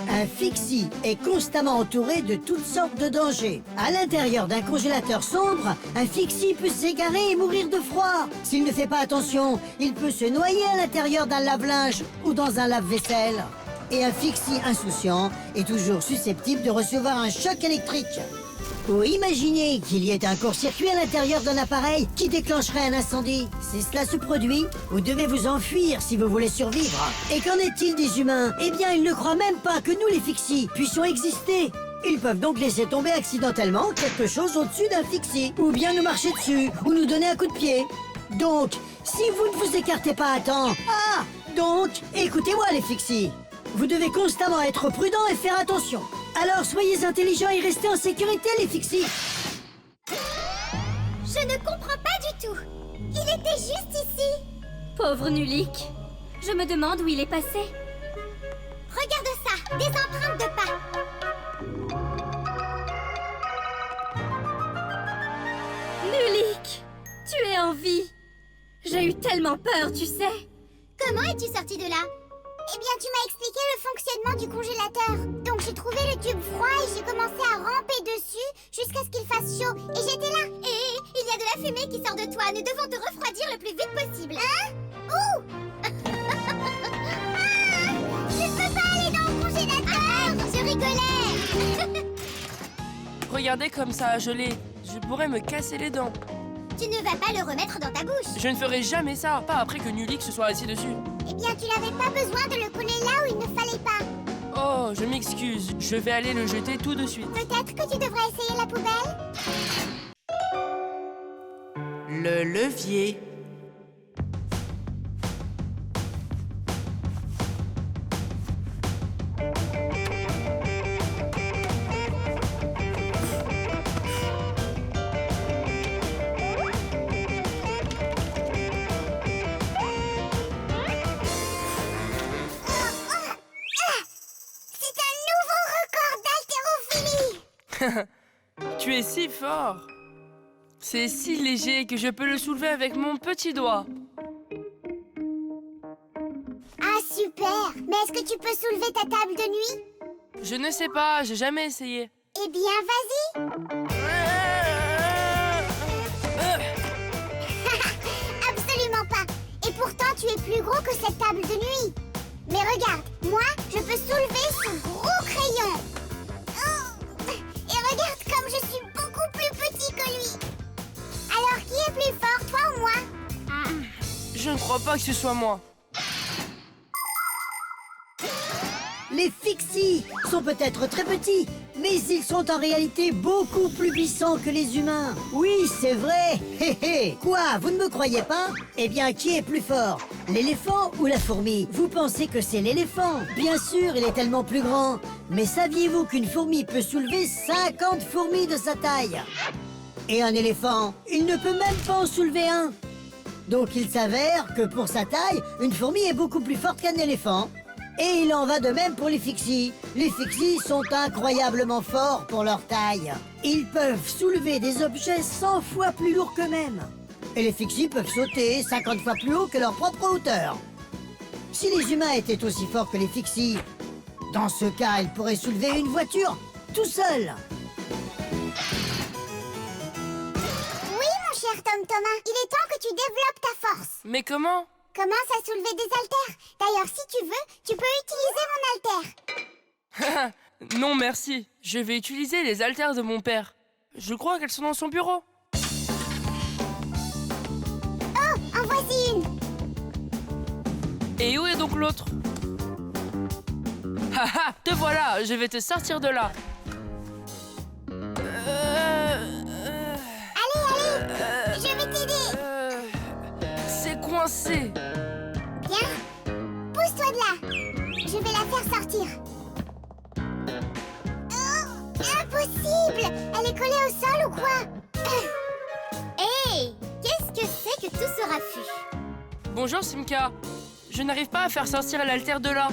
Un fixie est constamment entouré de toutes sortes de dangers. À l'intérieur d'un congélateur sombre, un fixie peut s'égarer et mourir de froid. S'il ne fait pas attention, il peut se noyer à l'intérieur d'un lave-linge ou dans un lave-vaisselle. Et un fixie insouciant est toujours susceptible de recevoir un choc électrique. Ou imaginez qu'il y ait un court-circuit à l'intérieur d'un appareil qui déclencherait un incendie. Si cela se produit, vous devez vous enfuir si vous voulez survivre. Et qu'en est-il des humains? Eh bien, ils ne croient même pas que nous, les fixies, puissions exister. Ils peuvent donc laisser tomber accidentellement quelque chose au-dessus d'un fixie, ou bien nous marcher dessus, ou nous donner un coup de pied. Donc, si vous ne vous écartez pas à temps... Ah! Donc, écoutez-moi, les fixies. Vous devez constamment être prudent et faire attention. Alors soyez intelligents et restez en sécurité, les fixies. Je ne comprends pas du tout. Il était juste ici. Pauvre Nulik. Je me demande où il est passé. Regarde ça, des empreintes de pas. Nulik, tu es en vie. J'ai eu tellement peur, tu sais. Comment es-tu sortie de là? Eh bien, tu m'as expliqué le fonctionnement du congélateur. Donc j'ai trouvé le tube froid et j'ai commencé à ramper dessus jusqu'à ce qu'il fasse chaud. Et j'étais là. Et il y a de la fumée qui sort de toi. Nous devons te refroidir le plus vite possible. Hein? Ouh! Je ne peux pas aller dans le congélateur. Arrête, je rigolais. Regardez comme ça a gelé. Je pourrais me casser les dents. Tu ne vas pas le remettre dans ta bouche. Je ne ferai jamais ça, pas après que Nulix se soit assis dessus. Eh bien, tu n'avais pas besoin de le coller là où il ne fallait pas. Oh, je m'excuse. Je vais aller le jeter tout de suite. Peut-être que tu devrais essayer la poubelle. Le levier. C'est un nouveau record d'haltérophilie. Tu es si fort. C'est si léger que je peux le soulever avec mon petit doigt. Ah, super. Mais est-ce que tu peux soulever ta table de nuit? Je ne sais pas, j'ai jamais essayé. Eh bien, vas-y. Absolument pas. Et pourtant, tu es plus gros que cette table de nuit. Mais regarde, moi, je peux soulever ce gros crayon. Oh. Et regarde comme je suis beaucoup plus petit que lui. Alors, qui est plus fort, toi ou moi? Je ne crois pas que ce soit moi. Les Fixies sont peut-être très petits, mais ils sont en réalité beaucoup plus puissants que les humains. Oui, c'est vrai. Hé hé. Quoi, vous ne me croyez pas? Eh bien, qui est plus fort? L'éléphant ou la fourmi? Vous pensez que c'est l'éléphant? Bien sûr, il est tellement plus grand. Mais saviez-vous qu'une fourmi peut soulever 50 fourmis de sa taille? Et un éléphant, il ne peut même pas en soulever un. Donc il s'avère que pour sa taille, une fourmi est beaucoup plus forte qu'un éléphant. Et il en va de même pour les Fixies. Les Fixies sont incroyablement forts pour leur taille. Ils peuvent soulever des objets 100 fois plus lourds qu'eux-mêmes. Et les Fixies peuvent sauter 50 fois plus haut que leur propre hauteur. Si les humains étaient aussi forts que les Fixies, dans ce cas, ils pourraient soulever une voiture tout seuls. Oui, mon cher Tom Thomas, il est temps que tu développes ta force. Mais comment? Commence à soulever des haltères. D'ailleurs, si tu veux, tu peux utiliser mon haltère. Non, merci. Je vais utiliser les haltères de mon père. Je crois qu'elles sont dans son bureau. Oh, en voici une. Et où est donc l'autre? Haha, te voilà, je vais te sortir de là. Allez, je vais t'aider. C'est coincé. Bien, pousse-toi de là. Je vais la faire sortir. Oh, impossible. Elle est collée au sol ou quoi? Hey, qu'est-ce que c'est que tout ce raffut? Bonjour Simka. Je n'arrive pas à faire sortir l'haltère de là.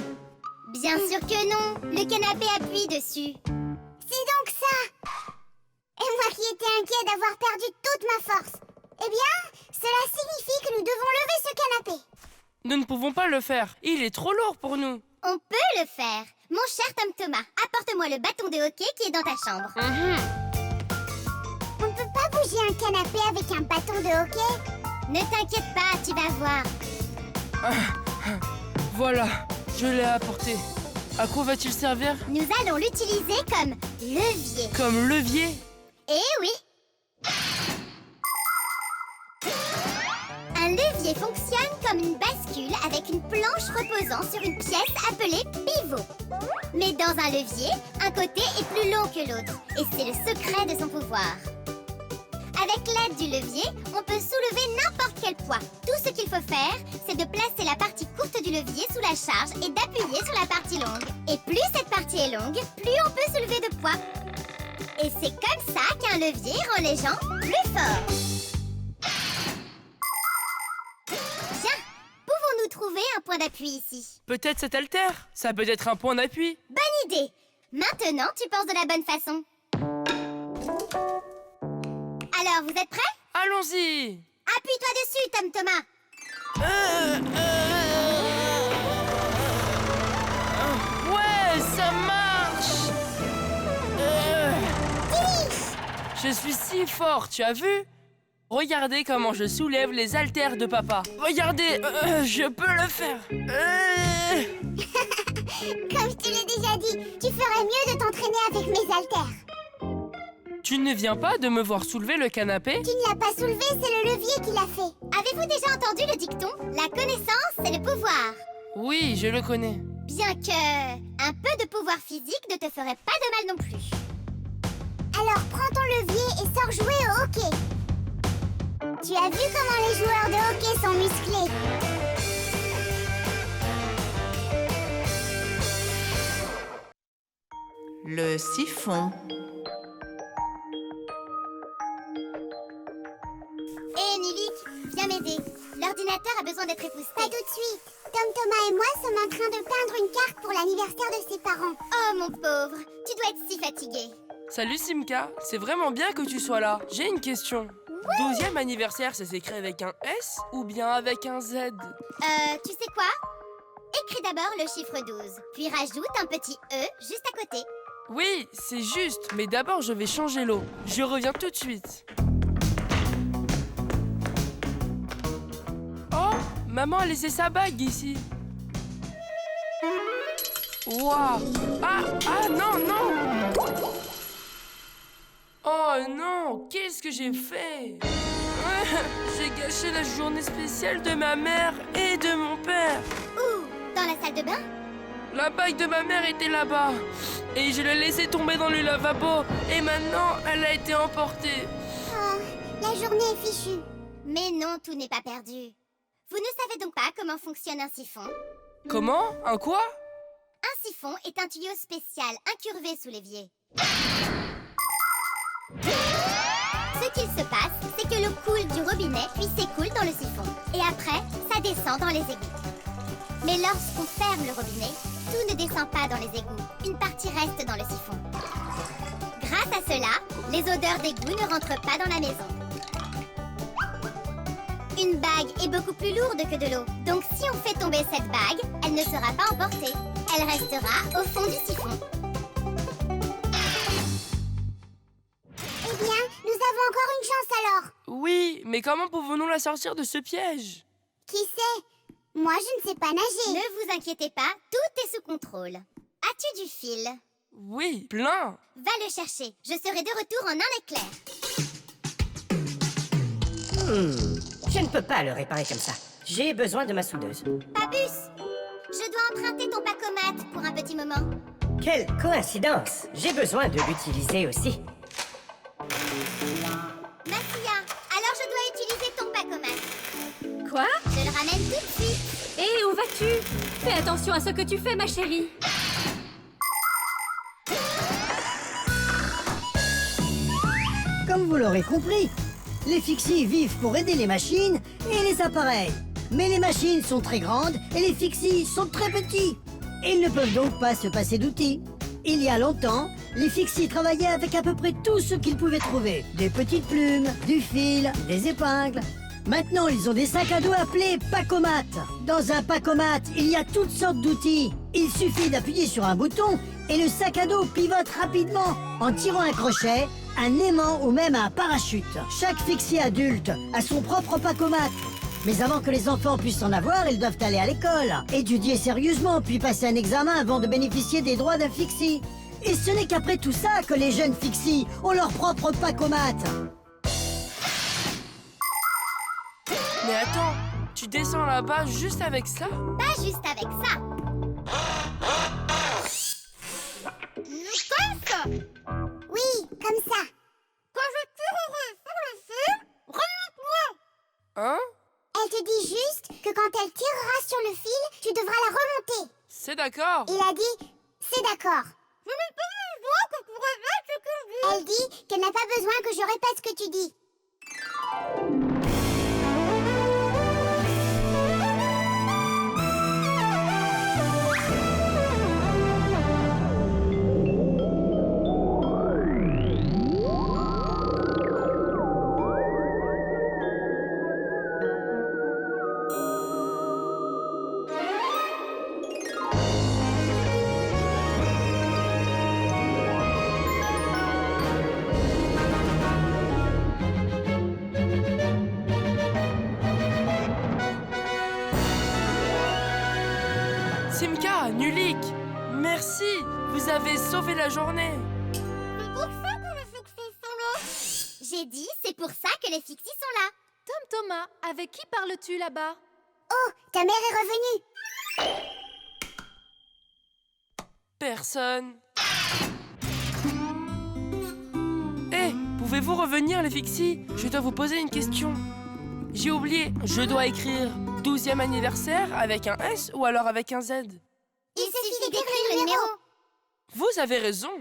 Bien sûr que non. Le canapé appuie dessus. C'est donc ça. Et moi qui étais inquiet d'avoir perdu toute ma force. Eh bien, cela signifie que nous devons lever ce canapé. Nous ne pouvons pas le faire. Il est trop lourd pour nous. On peut le faire. Mon cher Tom Thomas, apporte-moi le bâton de hockey qui est dans ta chambre. On ne peut pas bouger un canapé avec un bâton de hockey. Ne t'inquiète pas, tu vas voir. Voilà, je l'ai apporté. À quoi va-t-il servir? Nous allons l'utiliser comme levier. Comme levier? Eh oui. Un levier fonctionne comme une bascule avec une planche reposant sur une pièce appelée pivot. Mais dans un levier, un côté est plus long que l'autre. Et c'est le secret de son pouvoir. Avec l'aide du levier, on peut soulever n'importe quel poids. Tout ce qu'il faut faire, c'est de placer la partie courte du levier sous la charge et d'appuyer sur la partie longue. Et plus cette partie est longue, plus on peut soulever de poids. Et c'est comme ça qu'un levier rend les gens plus forts. Tiens, pouvons-nous trouver un point d'appui ici? Peut-être cet haltère? Ça peut être un point d'appui. Bonne idée! Maintenant, tu penses de la bonne façon. Alors, vous êtes prêts? Allons-y. Appuie-toi dessus, Tom Thomas. Je suis si fort, tu as vu? Regardez comment je soulève les haltères de papa. Regardez, je peux le faire. Comme je te l'ai déjà dit, tu ferais mieux de t'entraîner avec mes haltères. Tu ne viens pas de me voir soulever le canapé? Tu ne l'as pas soulevé, c'est le levier qui l'a fait. Avez-vous déjà entendu le dicton? La connaissance, c'est le pouvoir. Oui, je le connais. Bien que un peu de pouvoir physique ne te ferait pas de mal non plus. Alors prends ton levier et sors jouer au hockey. Tu as vu comment les joueurs de hockey sont musclés? Le siphon. Hé, Nivik, viens m'aider. L'ordinateur a besoin d'être épousseté. Pas tout de suite. Tom, Thomas et moi sommes en train de peindre une carte pour l'anniversaire de ses parents. Oh, mon pauvre, tu dois être si fatigué. Salut Simka, c'est vraiment bien que tu sois là. J'ai une question. 12e anniversaire, ça s'écrit avec un S ou bien avec un Z? Tu sais quoi? Écris d'abord le chiffre 12, puis rajoute un petit E juste à côté. Oui, c'est juste, mais d'abord je vais changer l'eau. Je reviens tout de suite. Oh, maman a laissé sa bague ici. Waouh! Ah, non, non! Oh non, qu'est-ce que j'ai fait? J'ai gâché la journée spéciale de ma mère et de mon père. Où? Dans la salle de bain? La bague de ma mère était là-bas. Et je l'ai laissée tomber dans le lavabo. Et maintenant, elle a été emportée. Oh, la journée est fichue. Mais non, tout n'est pas perdu. Vous ne savez donc pas comment fonctionne un siphon? Comment? Un quoi? Un siphon est un tuyau spécial incurvé sous l'évier. Ce qu'il se passe, c'est que l'eau coule du robinet puis s'écoule dans le siphon. Et après, ça descend dans les égouts. Mais lorsqu'on ferme le robinet, tout ne descend pas dans les égouts. Une partie reste dans le siphon. Grâce à cela, les odeurs d'égout ne rentrent pas dans la maison. Une bague est beaucoup plus lourde que de l'eau. Donc si on fait tomber cette bague, elle ne sera pas emportée. Elle restera au fond du siphon. Eh bien, nous avons encore une chance alors. Oui, mais comment pouvons-nous la sortir de ce piège? Qui sait? Moi, je ne sais pas nager. Ne vous inquiétez pas, tout est sous contrôle. As-tu du fil? Oui, plein. Va le chercher. Je serai de retour en un éclair. Je ne peux pas le réparer comme ça. J'ai besoin de ma soudeuse. Pabus, je dois emprunter ton pacomate pour un petit moment. Quelle coïncidence! J'ai besoin de l'utiliser aussi. Massia, alors je dois utiliser ton pacomate. Quoi? Je le ramène tout de suite. Hé, où vas-tu? Fais attention à ce que tu fais, ma chérie. Comme vous l'aurez compris, les fixies vivent pour aider les machines et les appareils. Mais les machines sont très grandes et les fixies sont très petits. Ils ne peuvent donc pas se passer d'outils. Il y a longtemps, les fixies travaillaient avec à peu près tout ce qu'ils pouvaient trouver. Des petites plumes, du fil, des épingles. Maintenant, ils ont des sacs à dos appelés pacomates. Dans un pacomate, il y a toutes sortes d'outils. Il suffit d'appuyer sur un bouton et le sac à dos pivote rapidement en tirant un crochet, un aimant ou même un parachute. Chaque fixie adulte a son propre pacomate. Mais avant que les enfants puissent en avoir, ils doivent aller à l'école, étudier sérieusement, puis passer un examen avant de bénéficier des droits d'un fixie. Et ce n'est qu'après tout ça que les jeunes fixies ont leur propre pacomate. Mais attends, tu descends là-bas juste avec ça? Pas juste avec ça. Comme ça. Oui, comme ça. Quand je tirerai sur le fil, remonte-moi. Hein? Elle te dit juste que quand elle tirera sur le fil, tu devras la remonter. C'est d'accord. Il a dit, c'est d'accord. Je n'ai pas besoin que tu répètes ce que je dis. Elle dit qu'elle n'a pas besoin que je répète ce que tu dis. Tonka, Nulik, merci, vous avez sauvé la journée. C'est pour ça que les Fixies sont là. J'ai dit, c'est pour ça que les Fixies sont là. Tom Thomas, avec qui parles-tu là-bas? Oh, ta mère est revenue. Personne. Hé, pouvez-vous revenir les Fixies? Je dois vous poser une question. J'ai oublié, je dois écrire 12e anniversaire avec un S ou alors avec un Z? Il suffit d'écrire le numéro. Vous avez raison.